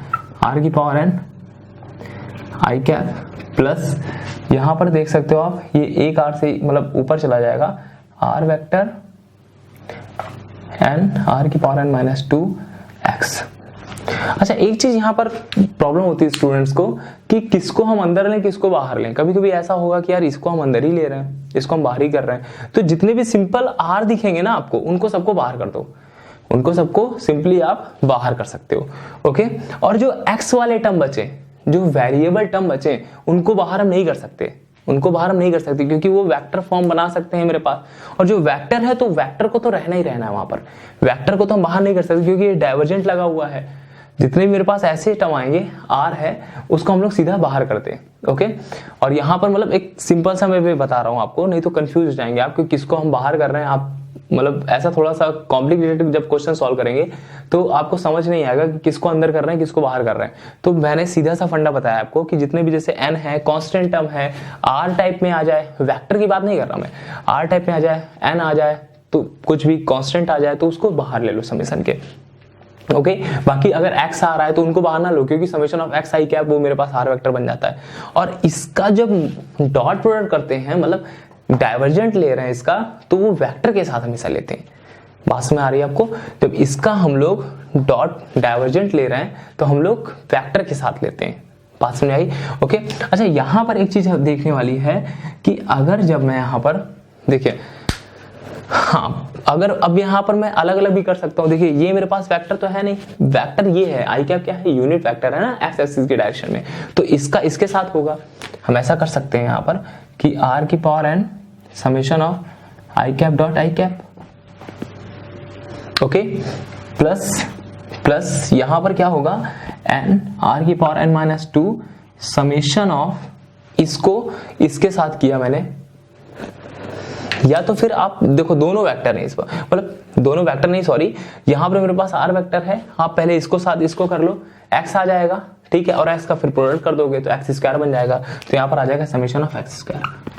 आर की power N i cap plus, यहां पर देख सकते हो आप, ये एक आर से मतलब ऊपर चला जाएगा, आर वेक्टर एन आर की पावर एन माइनस 2 एक्स। अच्छा एक चीज यहाँ पर प्रॉब्लम होती है स्टूडेंट्स को कि किसको हम अंदर लें किसको बाहर लें, कभी कभी ऐसा होगा कि यार इसको हम अंदर ही ले रहे हैं इसको हम बाहर ही कर रहे हैं, तो जितने भी सिंपल आर दिखेंगे ना आपको उनको सबको बाहर कर दो, उनको सबको सिंपली आप बाहर कर सकते हो। ओके, और जो एक्स वाले टर्म बचे, जो वेरिएबल टर्म बचे, उनको बाहर हम नहीं कर सकते, उनको बाहर हम नहीं कर सकते क्योंकि वो वेक्टर फॉर्म बना सकते हैं मेरे पास, और जो वेक्टर है तो वेक्टर को तो रहना ही रहना है वहां पर, वेक्टर को तो हम बाहर नहीं कर सकते क्योंकि ये डाइवर्जेंट लगा हुआ है, जितने भी मेरे पास ऐसे टर्म आएंगे आर है उसको हम लोग सीधा बाहर करते हैं। ओके, और यहाँ पर मतलब एक सिंपल सा मैं बता रहा हूँ आपको, नहीं तो कंफ्यूज हो जाएंगे आप कि किसको हम बाहर कर रहे हैं, आप मतलब ऐसा थोड़ा सा कॉम्प्लिकेटेड जब क्वेश्चन सॉल्व करेंगे तो आपको समझ नहीं आएगा कि किसको अंदर कर रहे हैं किसको बाहर कर रहे हैं। तो मैंने सीधा सा फंडा बताया आपको कि जितने भी जैसे n है कांस्टेंट टर्म है, r टाइप में आ जाए, वेक्टर की बात नहीं कर रहा मैं, r टाइप में आ जाए, n आ जाए, तो कुछ भी कांस्टेंट आ जाए तो उसको बाहर ले लो समेशन के। ओके, बाकी अगर x आ रहा है तो उनको बाहर ना लो क्योंकि summation of x I cap वो मेरे पास r वेक्टर बन जाता है, और इसका जब डॉट प्रोडक्ट करते हैं मतलब डाइवर्जेंट ले रहे हैं इसका, तो वो वेक्टर के साथ हमेशा लेते हैं, बात में आ रही है आपको, जब इसका हम लोग डॉट डाइवर्जेंट ले रहे हैं तो हम लोग वेक्टर के साथ लेते हैं, बात समझ आई। ओके, अच्छा यहाँ पर एक चीज देखने वाली है कि अगर जब मैं यहाँ पर देखिए, हाँ अगर अब यहाँ पर मैं अलग अलग भी कर सकता हूँ, देखिए ये मेरे पास वेक्टर तो है नहीं, वेक्टर ये है आई कैप क्या है, यूनिट वेक्टर है ना एक्स एक्सिस की डायरेक्शन में, तो इसका इसके साथ होगा, हम ऐसा कर सकते हैं यहाँ पर कि r की power n summation of I cap dot I cap, okay, plus plus यहां पर क्या होगा n r की power n minus 2 summation of इसको इसके साथ किया मैंने, या तो फिर आप देखो दोनों वेक्टर है इस पर, मतलब दोनों वेक्टर नहीं सॉरी, यहां पर मेरे पास r वेक्टर है, आप पहले इसको साथ इसको कर लो, x आ जाएगा, ठीक है, और x का फिर प्रोडक्ट कर दोगे तो x स्क्वायर बन जाएगा, तो यहां पर आ जाएगा समेशन ऑफ x स्क्वायर।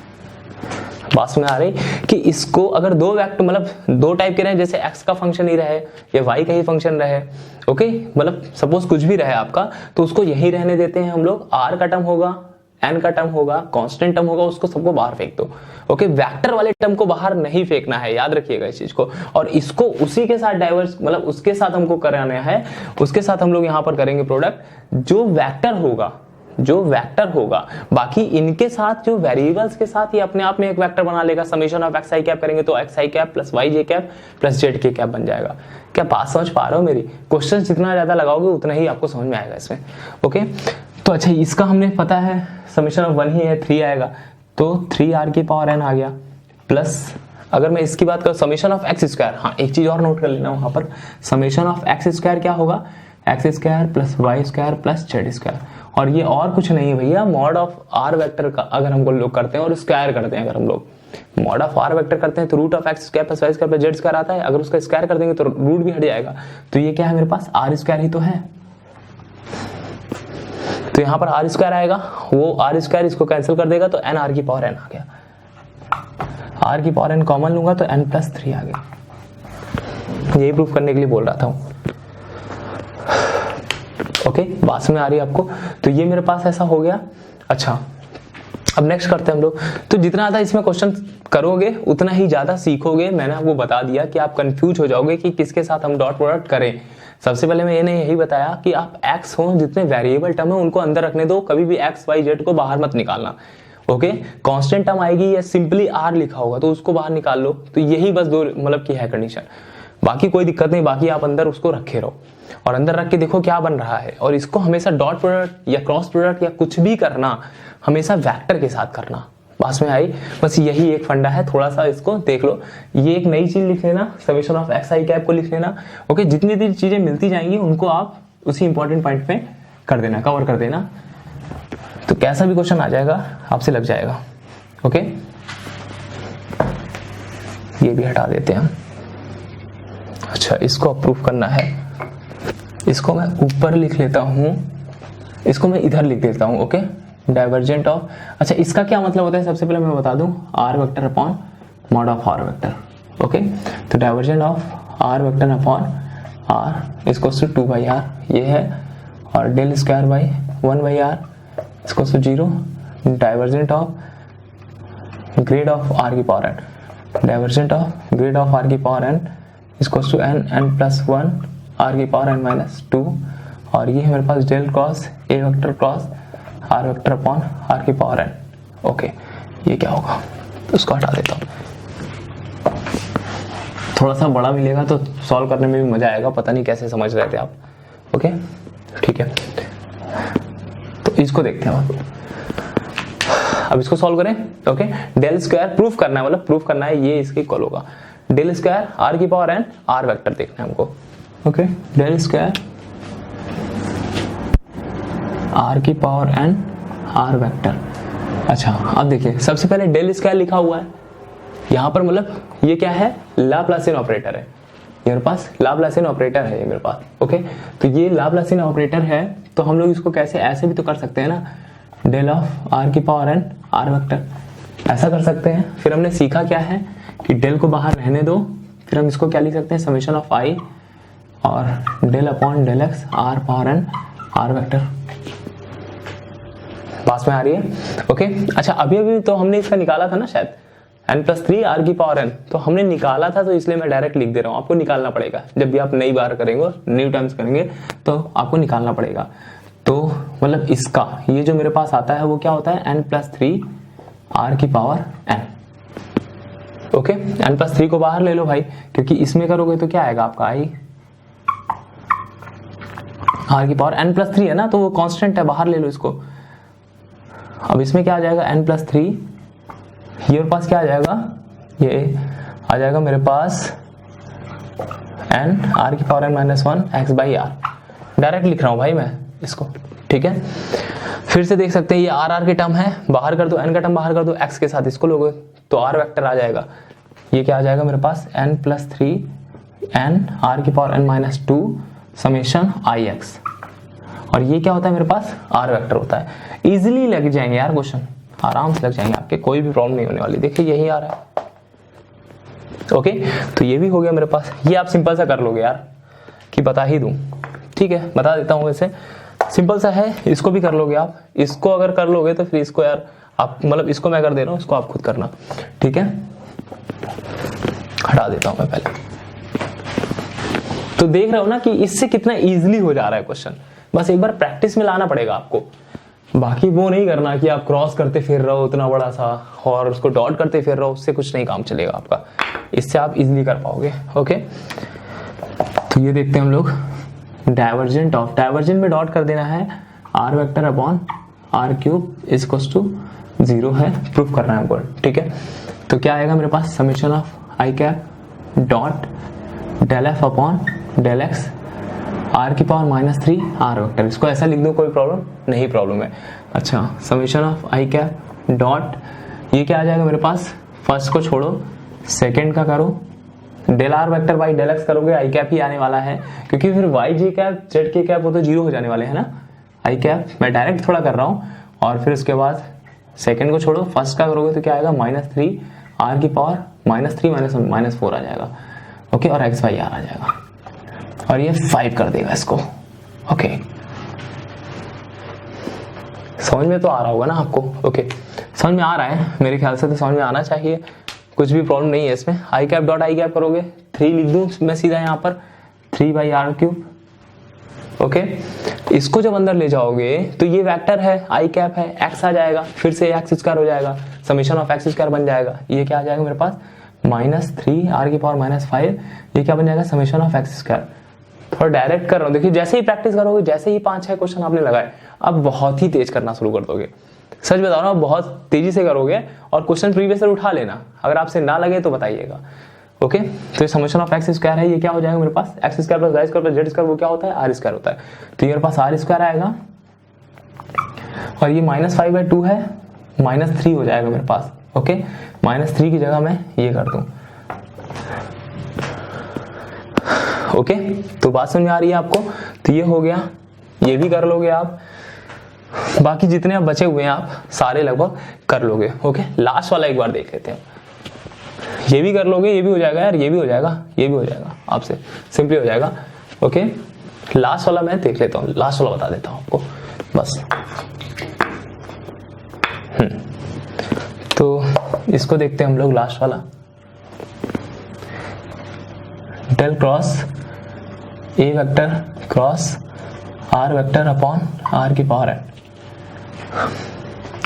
बात में आ रही कि इसको अगर दो वेक्टर मतलब दो टाइप के रहे, जैसे x का फंक्शन ही रहे या y का ही फंक्शन रहे, ओके, मतलब सपोज कुछ भी रहे आपका, तो उसको यही रहने देते हैं हम लोग, r का टर्म होगा, n का टर्म होगा, कांस्टेंट टर्म होगा, उसको सबको बाहर फेंक दो, ओके। वेक्टर वाले टर्म को बाहर नहीं फेंकना है, याद रखिएगा इस चीज को, और इसको उसी के साथ डाइवर्स मतलब उसके साथ हमको कराना है, उसके साथ हम लोग यहां पर करेंगे प्रोडक्ट जो वेक्टर होगा, बाकी इनके साथ जो वेरिएबल्स के साथ ही अपने आप में एक वेक्टर बना लेगा, summation of x I cap करेंगे तो एक्स आई कैप प्लस वाई जे कैप प्लस जेड के कैप बन जाएगा। क्या बात समझ पा रहे हो मेरी? क्वेश्चन जितना ज्यादा लगाओगे उतना ही आपको समझ में आएगा इसमें, ओके। तो अच्छा, इसका हमने पता है समेशन ऑफ 1 ही है, 3 आएगा, तो 3r की पावर n आ गया, प्लस अगर मैं इसकी बात करूं समेशन ऑफ एक्स स्क्वायर, हाँ एक चीज और नोट कर लेना वहां पर, समेशन ऑफ एक्स स्क्वायर क्या होगा, x square plus Y square plus Z square, और ये और कुछ नहीं है भैया, मॉड ऑफ आर वेक्टर का अगर हम लोग करते हैं और स्क्वायर करते हैं, अगर हम लोग मॉड ऑफ आर वेक्टर करते हैं तो root of x square plus Y square plus Z square आता है, अगर उसका स्क्वायर कर देंगे तो रूट भी हट जाएगा, तो ये क्या है मेरे पास आर स्क्वायर ही तो है, तो यहां पर आर स्क्वायर आएगा, वो आर स्क्वायर इसको कैंसिल कर देगा तो एन आर की पावर एन आ गया, आर की पावर एन कॉमन लूंगा तो एन प्लस 3 आ गया, यही प्रूफ करने के लिए बोल रहा था हूं, ओके। बात में आ रही है आपको? तो ये मेरे पास ऐसा हो गया। अच्छा, अब नेक्स्ट करते हैं हम लोग। तो जितना ज्यादा इसमें क्वेश्चन करोगे उतना ही ज्यादा सीखोगे, मैंने आपको बता दिया कि आप कंफ्यूज हो जाओगे कि किसके साथ हम डॉट प्रोडक्ट करें। सबसे पहले मैंने यही बताया कि आप एक्स हो, जितने वेरिएबल टर्म है उनको अंदर रखने दो, कभी भी एक्स वाई जेड को बाहर मत निकालना, ओके। कांस्टेंट टर्म आएगी या सिंपली आर लिखा होगा तो उसको बाहर निकाल लो, तो यही बस दो मतलब की है कंडीशन, बाकी कोई दिक्कत नहीं, बाकी आप अंदर उसको रखे रहो और अंदर रख के देखो क्या बन रहा है। और इसको हमेशा डॉट प्रोडक्ट या क्रॉस प्रोडक्ट या कुछ भी करना हमेशा वेक्टर के साथ करना। पास में आई, बस यही एक फंडा है, थोड़ा सा इसको देख लो। ये एक नई चीज लिख लेना, summation of x I cap को लिख लेना, ओके। जितनी भी चीजें मिलती जाएंगी उनको आप उसी इंपॉर्टेंट पॉइंट पे कर देना, कवर कर देना, तो कैसा भी क्वेश्चन आ जाएगा आपसे लग जाएगा, ओके। ये भी हटा देते हैं। अच्छा, इसको अप्रूव करना है, इसको मैं ऊपर लिख लेता हूं, इसको मैं इधर लिख देता हूं, ओके। डाइवर्जेंट ऑफ, अच्छा इसका क्या मतलब होता है सबसे पहले मैं बता दूं, R vector upon mod of are vector, okay. तो divergent of are vector upon R equals to 2/r ये है, और del square by 1/r equals to 0, divergent of grad of are की power n, divergent of grad of are की power n equals to n plus 1 R की पावर n माइनस 2, और ये है मेरे पास del cross A vector cross are vector upon are की पावर n, ओके। ये क्या होगा, तो उसको हटा देता हूं, थोड़ा सा बड़ा मिलेगा तो सॉल्व करने में भी मजा आएगा, पता नहीं कैसे समझ रहे थे आप, ओके ठीक है। तो इसको देखते हैं अब इसको सॉल्व करें, ओके। डेल स्क्वायर प्रूफ करना है, मतलब प्रूफ करना है ये इसके इक्वल होगा, डेल स्क्वायर आर की पावर n आर वेक्टर देखना है हमको, ओके। डेल स्क्वायर आर की पावर n आर वेक्टर। अच्छा, अब देखिए सबसे पहले डेल स्क्वायर लिखा हुआ है यहां पर, मतलब ये क्या है, लाप्लासियन ऑपरेटर है, ये मेरे पास लाप्लासियन ऑपरेटर है ये मेरे पास, ओके। तो ये लाप्लासियन ऑपरेटर है, तो हम लोग इसको कैसे ऐसे भी तो कर सकते हैं ना, डेल ऑफ आर की पावर n आर वेक्टर, ऐसा कर सकते हैं। फिर हमने सीखा क्या है कि डेल को बाहर रहने दो, फिर हम इसको क्या लिख सकते हैं, समेशन ऑफ आई और del upon del x R power n R vector. पास में आ रही है, ओके। अच्छा, अभी तो हमने इसका निकाला था ना शायद, n+3 आर की पावर n, तो हमने निकाला था, तो इसलिए मैं डायरेक्ट लिख दे रहा हूं, आपको निकालना पड़ेगा जब भी आप नई बार करेंगे, न्यू टाइम्स करेंगे तो आपको निकालना पड़ेगा। तो मतलब इसका ये जो मेरे पास आता है वो क्या होता है, n+3 आर की पावर n, ओके। n+3 को बाहर ले लो भाई, क्योंकि इसमें करोगे तो क्या आएगा आपका आई आर की पावर n+3 है ना, तो वो कांस्टेंट है, बाहर ले लो इसको। अब इसमें क्या आ जाएगा, n+3, ये मेरे पास क्या आ जाएगा, ये आ जाएगा मेरे पास एन आर की power n minus 1 x by r. Direct लिख रहा हूं भाई मैं इसको, ठीक है। फिर से देख सकते हैं ये आर आर की टर्म है, बाहर कर दो, एन का टर्म बाहर कर दो, एक्स के साथ इसको लोगे तो आर वेक्टर आ जाएगा। ये क्या आ जाएगा मेरे पास, एन प्लस 3 एन आर की पावर एन माइनस 2 समेशन आई एक्स। और ये क्या होता है मेरे पास, आर वेक्टर होता है। इजीली लग जाएंगे यार क्वेश्चन, आराम से लग जाएंगे आपके, कोई भी प्रॉब्लम नहीं होने वाली। देखिए यही आ रहा है, ओके। तो ये भी हो गया मेरे पास। ये आप सिंपल सा कर लोगे यार कि बता ही दूं, ठीक है, बता देता हूं। वैसे सिंपल सा है, इसको भी कर लोगे आप। इसको अगर कर लोगे तो फिर इसको यार आप, मतलब इसको मैं कर दे रहा हूं, इसको आप खुद करना, ठीक है। हटा देता हूं मैं पहले। तो देख रहे हो ना कि इससे कितना इजीली हो जा रहा है क्वेश्चन। बस एक बार प्रैक्टिस में लाना पड़ेगा आपको। बाकी वो नहीं करना कि आप क्रॉस करते फिर रहो उतना बड़ा सा और उसको डॉट करते फिर रहो, उससे कुछ नहीं काम चलेगा आपका। इससे आप इजीली कर पाओगे, ओके। तो ये देखते हैं हम लोग, डाइवर्जेंट ऑफ, डाइवर्जेंट में डॉट कर देना है r vector upon r cube equals to 0 है, प्रूफ करना है हमको, ठीक है। तो क्या आएगा मेरे पास, summation of I cap dot del F upon del x R की पावर माइनस 3 आर वेक्टर। इसको ऐसा लिख दो, कोई प्रॉब्लम नहीं, प्रॉब्लम है। अच्छा, summation of I cap dot, ये क्या आ जाएगा मेरे पास, फर्स्ट को छोड़ो, सेकंड का करो, del r vector by del x करोगे, आई कैप ही आने वाला है, क्योंकि फिर वाई जी कैप जेड के कैप वो तो 0 हो जाने वाले हैं ना। आई कैप मैं डायरेक्ट थोड़ा कर रहा हूं, और फिर उसके बाद सेकंड को छोड़ो, फर्स्ट का करोगे तो क्या आएगा, माइनस 3 आर की पावर माइनस 3 माइनस 1 माइनस 4 आ जाएगा, ओके। और एक्स बाई आर आ जाएगा, और ये 5 कर देगा इसको, ओके। समझ में तो आ रहा होगा ना आपको, ओके। समझ में आ रहा है मेरे ख्याल से, तो समझ में आना चाहिए, कुछ भी प्रॉब्लम नहीं है इसमें। आई कैप डॉट आई कैप करोगे, 3 लिख दूं मैं सीधा यहाँ पर, 3 बाई आर क्यूब, ओके। इसको जब अंदर ले जाओगे तो ये वेक्टर है, आई कैप है, एक्स आ जाएगा, फिर से एक्स स्क्वायर हो जाएगा, समेशन ऑफ एक्स स्क्वायर बन जाएगा। ये क्या आ जाएगा मेरे पास, माइनस 3 आर की पावर माइनस 5, ये क्या बन जाएगा, समेशन ऑफ एक्स स्क्वायर। थोड़ा डायरेक्ट कर रहा हूँ, देखिए जैसे ही प्रैक्टिस करोगे, जैसे ही 5-6 क्वेश्चन आपने लगाए, अब बहुत ही तेज करना शुरू कर दोगे। सच बता रहा हूँ, बहुत तेजी से करोगे, और क्वेश्चन प्रीवियस से उठा लेना, अगर आपसे ना लगे तो बताइएगा, ओके। तो ये समेशन ऑफ एक्स स्क्वायर है, ये क्या हो जाएगा मेरे पास, X square plus Y square plus Z square, वो क्या होता है, आर स्क्वायर होता है। तो मेरे पास आर स्क्वायर आएगा, और ये -5/2 है, -3 हो जाएगा मेरे पास, ओके। -3 की जगह मैं ये कर दूं, ओके। तो बात समझ में आ रही है आपको। तो ये हो गया, ये भी कर लोगे आप, बाकी जितने आप बचे हुए हैं आप सारे लगभग कर लोगे, ओके। लास्ट वाला एक बार देख लेते हैं, ये भी कर लोगे, ये भी हो जाएगा यार, ये भी हो जाएगा, ये भी हो जाएगा, आपसे सिंपली हो जाएगा, ओके। लास्ट वाला मैं देख लेता हूँ, लास्ट वाला बता देता हूँ आपको बस। तो इसको देखते हैं हम लोग, लास्ट वाला, del cross A vector cross are vector upon are की पावर एन,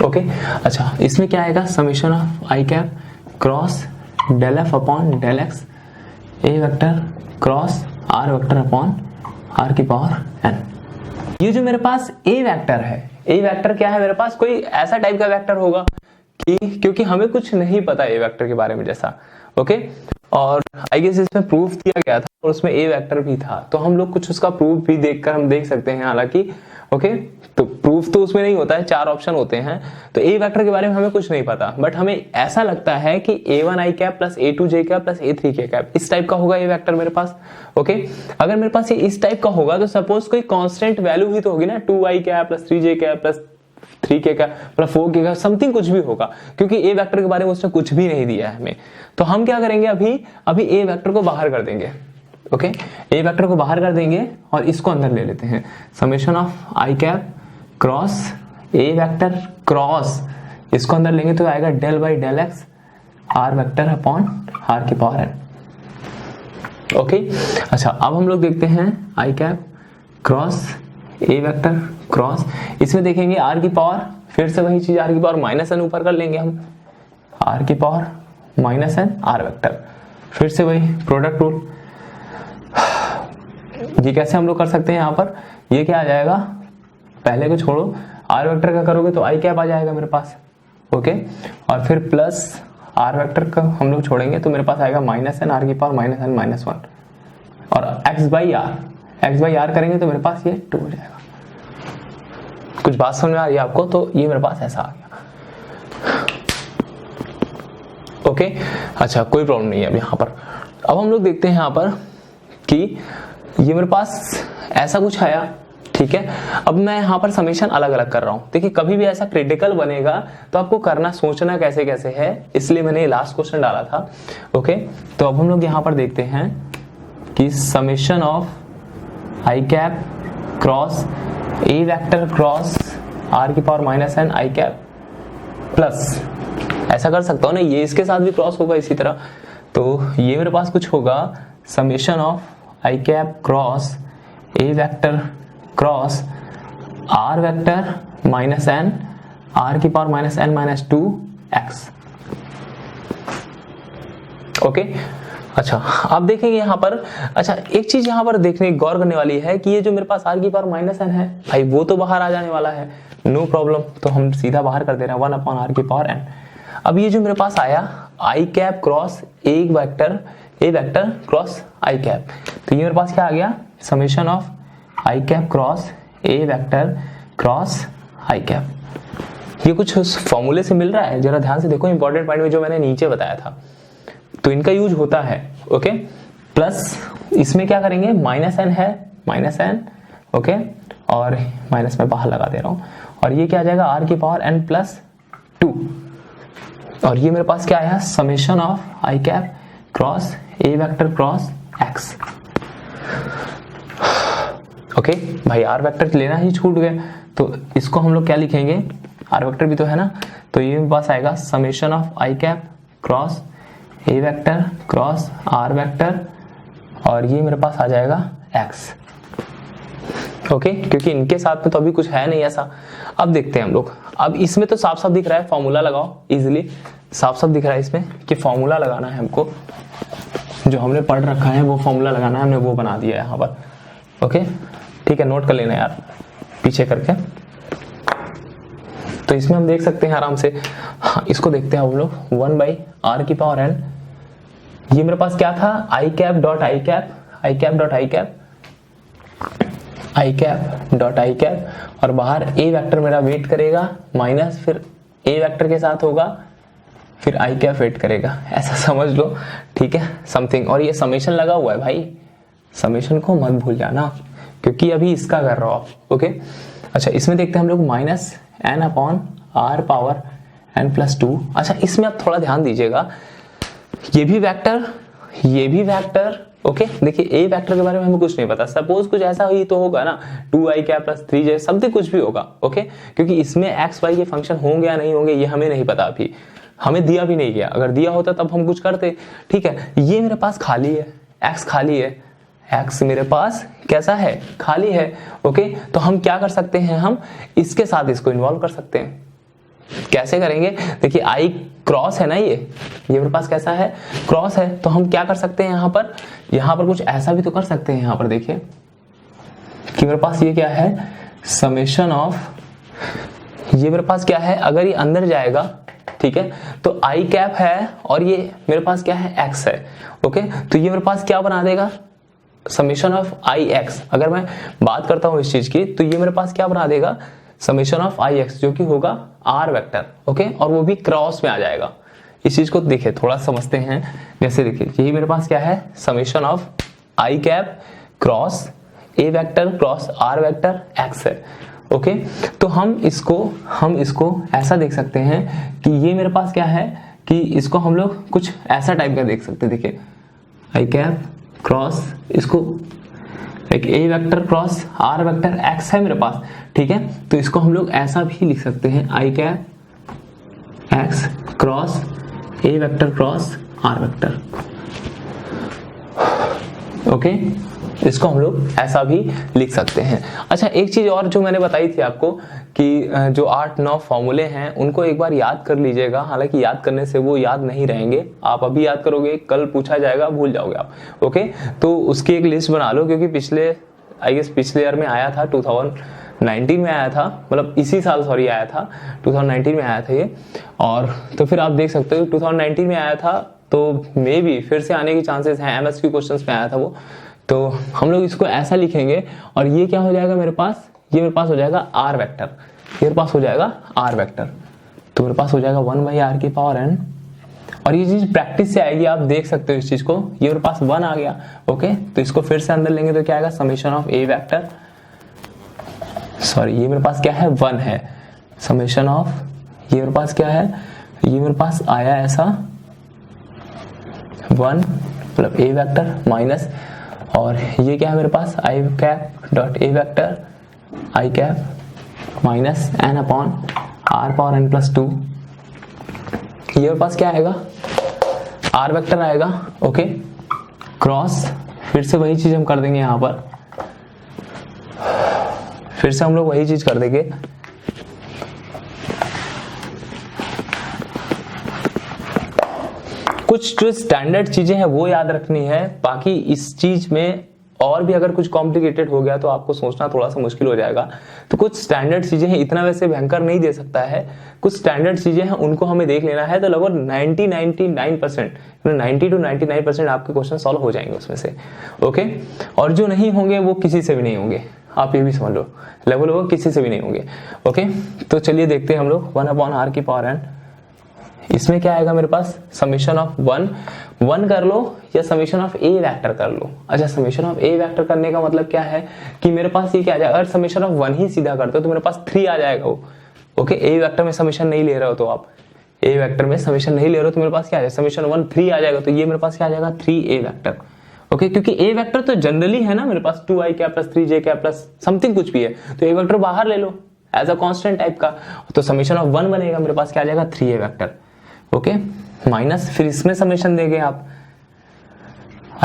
ओके। अच्छा, इसमें क्या आएगा, summation of I cap cross del F upon del x a vector cross are vector upon are की पावर एन। ये जो मेरे पास ए वेक्टर है, ए वेक्टर क्या है मेरे पास, कोई ऐसा टाइप का वेक्टर होगा कि, क्योंकि हमें कुछ नहीं पता ए वेक्टर के बारे में जैसा, ओके। और आई गेस इसमें प्रूफ दिया गया था, और उसमें ए वेक्टर भी था, तो हम लोग कुछ उसका प्रूफ भी देखकर हम देख सकते हैं, हालांकि, ओके। तो प्रूफ तो उसमें नहीं होता है, 4 ऑप्शन होते हैं, तो ए वेक्टर के बारे में हमें कुछ नहीं पता, बट हमें ऐसा लगता है कि a1 i cap plus a2 j cap plus a3 k cap, इस टाइप का होगा ए वेक्टर मेरे पास, ओके। अगर मेरे पास ये इस टाइप का होगा, तो सपोज कोई कांस्टेंट वैल्यू ही तो होगी ना, 2i cap plus 3j cap plus 3k का प्लस 4k का, समथिंग कुछ भी होगा, क्योंकि ए वेक्टर के बारे में उसने कुछ भी नहीं दिया है हमें। तो हम क्या करेंगे, अभी ए वेक्टर को बाहर कर देंगे, ओके। ए वेक्टर को बाहर कर देंगे और इसको अंदर ले लेते हैं, summation of I cap cross A vector cross, इसको अंदर लेंगे तो आएगा del by del x R vector upon are की पावर एन, ओके। अच्छा, अब हम लोग देखते हैं I cap cross A vector cross, इसमें देखेंगे आर की पावर, फिर से वही चीज, आर की पावर माइनस एन ऊपर कर लेंगे हम, आर की power minus N r vector, फिर से वही प्रोडक्ट रूल। ये कैसे हम लोग कर सकते हैं, यहाँ पर ये क्या आ जाएगा, पहले को छोड़ो, आर वेक्टर का करोगे तो आई कैप आ जाएगा मेरे पास, ओके। और फिर प्लस आर वेक्टर का हम लोग छोड़ेंगे तो मेरे पास आएगा माइनस एन आर की पावर माइनस एन माइनस 1, और x बाई आर करेंगे तो मेरे पास ये 2 हो जाएगा। कुछ बात समझ में आ रही है आपको? तो ये मेरे पास ऐसा आ गया। ओके, अच्छा कोई प्रॉब्लम नहीं है अब यहाँ पर। अब हम लोग देखते हैं यहाँ पर कि ये मेरे पास ऐसा कुछ आया, ठीक है। अब मैं यहाँ पर समेशन अलग अलग कर रहा हूँ। देखिए कभी भी ऐसा क्रिटिकल बनेगा तो आपको करना सोचना कैसे कैसे है, इसलिए मैंने लास्ट क्वेश्चन डाला था। ओके, तो अब हम लोग यहाँ पर देखते हैं कि summation of I cap cross A vector cross r की power minus n i cap plus, ऐसा कर सकता हूँ ना, ये इसके साथ भी क्रॉस होगा इसी तरह। तो ये मेरे पास कुछ होगा summation of I cap cross A vector cross are vector minus N R की power minus N minus 2 X. Okay, अच्छा आप देखेंगे यहाँ पर, अच्छा एक चीज यहाँ पर देखने गौर करने वाली है कि ये जो मेरे पास आर की पावर माइनस एन है भाई, वो तो बाहर आ जाने वाला है, नो प्रॉब्लम, तो हम सीधा बाहर कर दे रहे हैं 1 अपॉन आर की पावर एन। अब ये जो मेरे पास आया I cap cross A vector cross I cap, तो ये मेरे पास क्या आ गया summation of I cap cross A vector cross I cap. ये कुछ फॉर्मूले से मिल रहा है, जरा ध्यान से देखो इंपॉर्टेंट पॉइंट में जो मैंने नीचे बताया था, तो इनका यूज होता है। ओके, प्लस इसमें क्या करेंगे माइनस एन है, माइनस एन, ओके, और माइनस में बाहर लगा दे रहा हूं, और ये क्या आ जाएगा आर की पावर एन प्लस 2, और ये मेरे पास क्या आया summation of I cap cross A vector cross x. Okay भाई, आर वेक्टर लेना ही छूट गया, तो इसको हम लोग क्या लिखेंगे, आर वेक्टर भी तो है ना, तो ये मेरे पास आएगा summation of I cap cross A vector cross are vector, और ये मेरे पास आ जाएगा एक्स। ओके, क्योंकि इनके साथ में तो अभी कुछ है नहीं ऐसा। अब देखते हैं हम लोग, अब इसमें तो साफ साफ दिख रहा है, फॉर्मूला लगाओ इजिली, साफ साफ दिख रहा है इसमें कि फॉर्मूला लगाना है हमको, जो हमने पढ़ रखा है वो फॉर्मूला लगाना है, हमने वो बना दिया है यहाँ पर। ओके ठीक है, नोट कर लेना यार पीछे करके। तो इसमें हम देख सकते हैं आराम से, हाँ, इसको देखते हैं हम लोग 1 बाई आर की पावर एन, ये मेरे पास क्या था I cap dot I cap, I cap dot I cap, I cap dot I cap, और बाहर ए वेक्टर मेरा वेट करेगा माइनस, फिर ए वेक्टर के साथ होगा, फिर आई कैप वेट करेगा, ऐसा समझ लो, ठीक है समथिंग। और ये समेशन लगा हुआ है भाई, समेशन को मत भूल जाना, क्योंकि अभी इसका कर रहा हो आप। ओके, अच्छा इसमें देखते हैं हम लोग minus n upon r power n plus 2। अच्छा इसमें आप थोड़ा ध्यान दीजिएगा, ये भी वेक्टर, ओके देखिए ए वेक्टर के बारे में हमें कुछ नहीं पता, सपोज कुछ ऐसा ही तो होगा ना 2i क्या प्लस 3j समथिंग कुछ भी होगा। ओके, क्योंकि इसमें एक्स वाई के फंक्शन होंगे या नहीं होंगे ये हमें नहीं पता, अभी हमें दिया भी नहीं गया, अगर दिया होता तब हम कुछ करते। ठीक है, ये मेरे पास खाली है, एक्स खाली है, एक्स मेरे पास कैसा है खाली है। ओके, तो हम क्या कर सकते हैं, हम इसके साथ इसको इन्वॉल्व कर सकते हैं। कैसे करेंगे, देखिए आई क्रॉस है ना, ये मेरे पास कैसा है क्रॉस है, तो हम क्या कर सकते हैं यहाँ पर कुछ ऐसा भी तो कर सकते हैं। यहाँ पर देखिए कि मेरे पास ये क्या है समेशन ऑफ, ये मेरे पास क्या है, अगर ये अंदर जाएगा ठीक है तो आई कैप है, और ये मेरे पास क्या है एक्स है। ओके, तो ये मेरे पास क्या बना देगा समेशन ऑफ आई एक्स। अगर मैं बात करता हूं इस चीज की तो ये मेरे पास क्या बना देगा समेशन ऑफ आई एक्स, जो कि होगा आर वेक्टर। ओके, और वो भी क्रॉस में आ जाएगा। इस चीज को देखिए थोड़ा समझते हैं, जैसे देखिए यही मेरे पास क्या है summation of I cap cross A vector cross are vector x है। ओके, तो हम इसको ऐसा देख सकते हैं कि ये मेरे पास क्या है कि इसको हम लोग कुछ ऐसा टाइप का देख सकते हैं। देखिए आई कैप क्रॉस, इसको एक A vector cross are vector x है मेरे पास, ठीक है, तो इसको हम लोग ऐसा भी लिख सकते हैं I cap X cross A vector cross are vector. Okay, इसको हम लोग ऐसा भी लिख सकते हैं। अच्छा एक चीज और जो मैंने बताई थी आपको कि जो 8-9 फॉर्मूले हैं उनको एक बार याद कर लीजिएगा, हालांकि याद करने से वो याद नहीं रहेंगे, आप अभी याद करोगे कल पूछा जाएगा भूल जाओगे आप। ओके, तो उसकी एक लिस्ट बना लो, क्योंकि पिछले ईयर में आया था, 2019 में आया था, मतलब इसी साल सॉरी आया था, 2019 में आया था ये। और तो फिर आप देख सकते हो 2019 में आया था, तो मे बी फिर से आने की चांसेस हैं, एमएसक्यू क्वेश्चंस में आया था वो, तो हम लोग इसको ऐसा लिखेंगे और ये क्या हो जाएगा मेरे पास, ये मेरे पास हो जाएगा आर वेक्टर, ये मेरे पास हो जाएगा आर वेक्टर। तो मेरे पास हो जाएगा 1/r की पावर n, और ये चीज प्रैक्टिस से आएगी, आप देख सकते हो इस चीज को। ये मेरे पास 1 आ गया। ओके, तो इसको फिर से अंदर लेंगे तो क्या आएगा, summation of a vector, sorry ये मेरे पास क्या है 1 है, समेशन ऑफ, ये मेरे पास क्या है, ये मेरे पास आया ऐसा 1 मतलब ए वेक्टर माइनस, और ये क्या है मेरे पास I cap dot A vector I cap minus n upon r power n plus 2। ये मेरे पास क्या आएगा, r वेक्टर आएगा। ओके, क्रॉस, फिर से वही चीज हम कर देंगे यहां पर, फिर से हम लोग वही चीज कर देंगे। कुछ जो स्टैंडर्ड चीजें हैं वो याद रखनी है, बाकी इस चीज में और भी अगर कुछ कॉम्प्लिकेटेड हो गया तो आपको सोचना थोड़ा सा मुश्किल हो जाएगा। तो कुछ स्टैंडर्ड चीजें हैं, इतना वैसे भयंकर नहीं दे सकता है, कुछ स्टैंडर्ड चीजें हैं उनको हमें देख लेना है। तो लगभग 99% 90 to 99% आपके क्वेश्चन सॉल्व हो जाएंगे उसमें से। ओके, और जो नहीं होंगे वो किसी से भी नहीं होंगे, आप ये भी समझ लो, लगभग किसी से भी नहीं होंगे। ओके, तो चलिए देखते हैं हम लोग 1/r की पावर n। इसमें क्या आएगा मेरे पास, समेशन ऑफ 1 कर लो या समेशन ऑफ ए वेक्टर कर लो। अच्छा, समेशन ऑफ ए वेक्टर करने का मतलब क्या है कि मेरे पास ये क्या आ जाएगा, अगर समेशन ऑफ 1 ही सीधा करते हो तो मेरे पास 3 आ जाएगा वो। ओके, ए वेक्टर में समेशन नहीं ले रहे हो तो आप ए वेक्टर में समेशन नहीं ले रहे हो तो मेरे पास क्या आ जाएगा, समेशन 1 3 आ जाएगा। तो ये मेरे पास क्या आ जाएगा 3a वेक्टर। ओके, क्योंकि ए वेक्टर तो जनरली है ना मेरे पास 2i cap plus 3j cap plus something कुछ भी है, तो ए वेक्टर बाहर ले लो एज अ कांस्टेंट टाइप का। तो समेशन ऑफ 1 बनेगा मेरे पास क्या आ जाएगा 3a वेक्टर। ओके, माइनस, फिर इसमें समेशन देंगे आप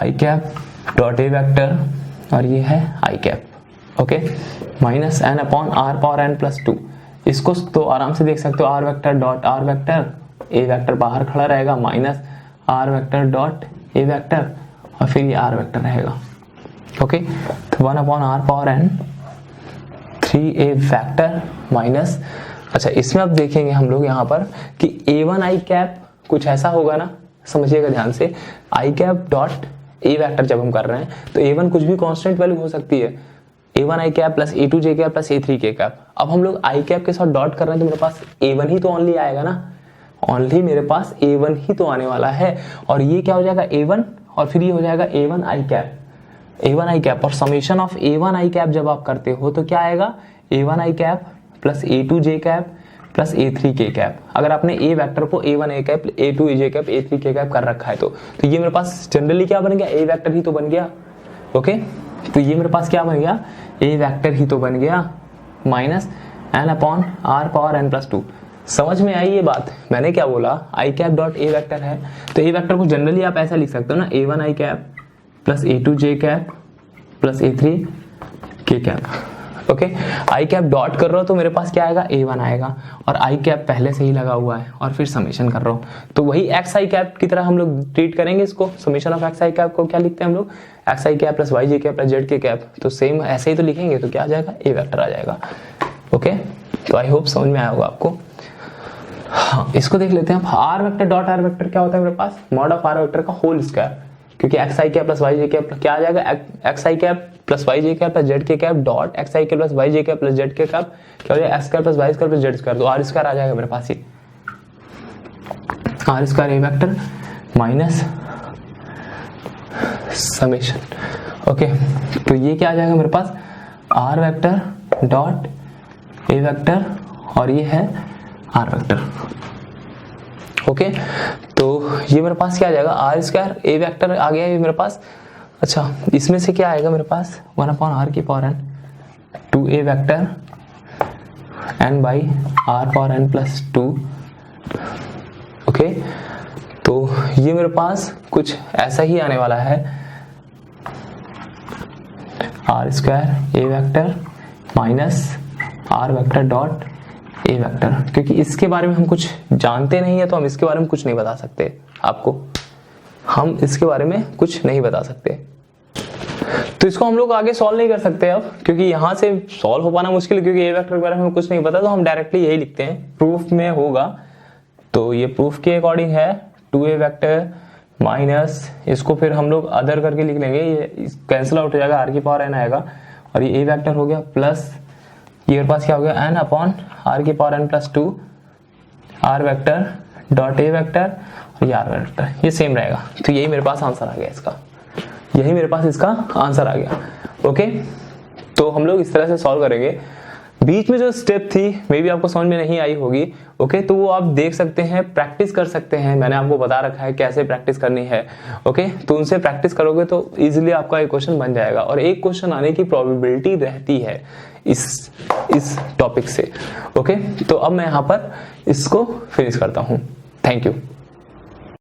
I cap dot A vector, और ये है I cap. Okay, minus n upon r power n plus 2। इसको तो आराम से देख सकते हो, r vector dot r vector, A vector बाहर खड़ा रहेगा, माइनस r वेक्टर डॉट ए वेक्टर, और फिर ये r वेक्टर रहेगा। ओके, तो 1 अपॉन r power n 3a vector minus, अच्छा इसमें अब देखेंगे हम लोग यहाँ पर कि a1 i कैप कुछ ऐसा होगा ना, समझिएगा ध्यान से, i cap dot A vector जब हम कर रहे हैं तो a1 कुछ भी कांस्टेंट वैल्यू हो सकती है, a1 i cap plus a2 j cap plus a3 k cap. अब हम लोग i कैप के साथ डॉट कर रहे हैं तो मेरे पास a1 ही तो ओनली आएगा ना, ओनली मेरे पास a1 ही तो आने वाला है, और ये क्या हो जाएगा a1, और फिर ये हो जाएगा a1 i cap, a1 i cap, और summation of a1 i cap जब आप करते हो तो क्या आएगा a1 i cap plus a2 j cap plus a3 k cap. अगर आपने a वेक्टर को a1 a cap a2 j cap a3 k cap कर रखा है तो ये मेरे पास जनरली क्या बन गया, a वेक्टर ही तो बन गया। ओके, तो ये मेरे पास क्या बन गया, a वेक्टर ही तो बन गया, minus n upon r power n plus 2। समझ में आई ये बात, मैंने क्या बोला, i cap dot a vector है तो a वेक्टर को जनरली आप ऐसा लिख सकते हो ना, a1 i cap plus a2 j cap plus a3 k cap. Okay, I cap dot कर रहा हूं तो मेरे पास क्या आएगा a1 आएगा, और आई कैप पहले से ही लगा हुआ है, और फिर समेशन कर रहा हूं तो वही एक्स आई कैप की तरह हम लोग ट्रीट करेंगे इसको। Summation of x I cap को क्या लिखते हैं हम लोग, एक्स आई कैप प्लस वाई जे कैप प्लस जेड के कैप, तो सेम ऐसे ही तो लिखेंगे तो क्या आ जाएगा ए वेक्टर आ जाएगा। ओके, तो आई होप समझ में आया होगा आपको। हाँ, इसको देख लेते हैं अब, r vector dot r vector क्या होता है मेरे पास, मॉड ऑफ आर वेक्टर का होल स्क्वायर, क्योंकि एक्स आई कैप प्लस वाई जे कैप क्या आ जाएगा, एक्स आई कैप प्लस वाई जे कैप प्लस जेड के कैप डॉट एक्स आई कैप प्लस वाई जे कैप प्लस जेड के कैप, क्या हो जाएगा x square plus Y square plus Z square, तो आर स्क्वायर आ जाएगा मेरे पास, ये r square a vector minus summation. Okay, तो ये क्या आ जाएगा मेरे पास, आर वेक्टर डॉट ए वेक्टर, और ये है आर वेक्टर। ओके, तो ये मेरे पास क्या आ जाएगा, आर स्क्वायर ए वेक्टर आ गया ये मेरे पास। अच्छा, इसमें से क्या आएगा मेरे पास 1 अपॉन r की power n 2a vector n by r power n plus 2। Okay, तो ये मेरे पास कुछ ऐसा ही आने वाला है, r square a vector minus r vector dot A vector, क्योंकि इसके बारे में हम कुछ जानते नहीं है तो हम इसके बारे में कुछ नहीं बता सकते आपको, हम इसके बारे में कुछ नहीं बता सकते, तो इसको हम लोग आगे सॉल्व नहीं कर सकते अब, क्योंकि यहां से सॉल्व हो पाना मुश्किल है, क्योंकि ए वेक्टर के बारे में हमें कुछ नहीं पता, तो हम डायरेक्टली यही लिखते हैं, प्रूफ में होगा। तो ये प्रूफ के अकॉर्डिंग है 2a वेक्टर माइनस, इसको फिर हम लोग अदर करके लिख लेंगे, ये कैंसिल आउट हो जाएगा, आर की पावर एन आएगा और ये ए वेक्टर हो गया प्लस ये मेरे पास क्या हो गया एन अपॉन आर की power n plus 2 r vector dot ए वेक्टर और ये आर वेक्टर, ये सेम रहेगा। तो यही मेरे पास आंसर आ गया इसका, यही मेरे पास इसका आंसर आ गया। ओके, तो हम लोग इस तरह से सॉल्व करेंगे। बीच में जो स्टेप थी मे भी आपको समझ में नहीं आई होगी, ओके, तो वो आप देख सकते हैं, प्रैक्टिस कर सकते हैं, मैंने आपको बता रखा है कैसे प्रैक्टिस करनी है। ओके, तो उनसे प्रैक्टिस करोगे तो इजीली आपका एक क्वेश्चन बन जाएगा और एक क्वेश्चन आने की प्रोबेबिलिटी रहती है इस टॉपिक से। ओके, तो अब मैं यहाँ पर इसको फिनिश करता हूँ। Thank you.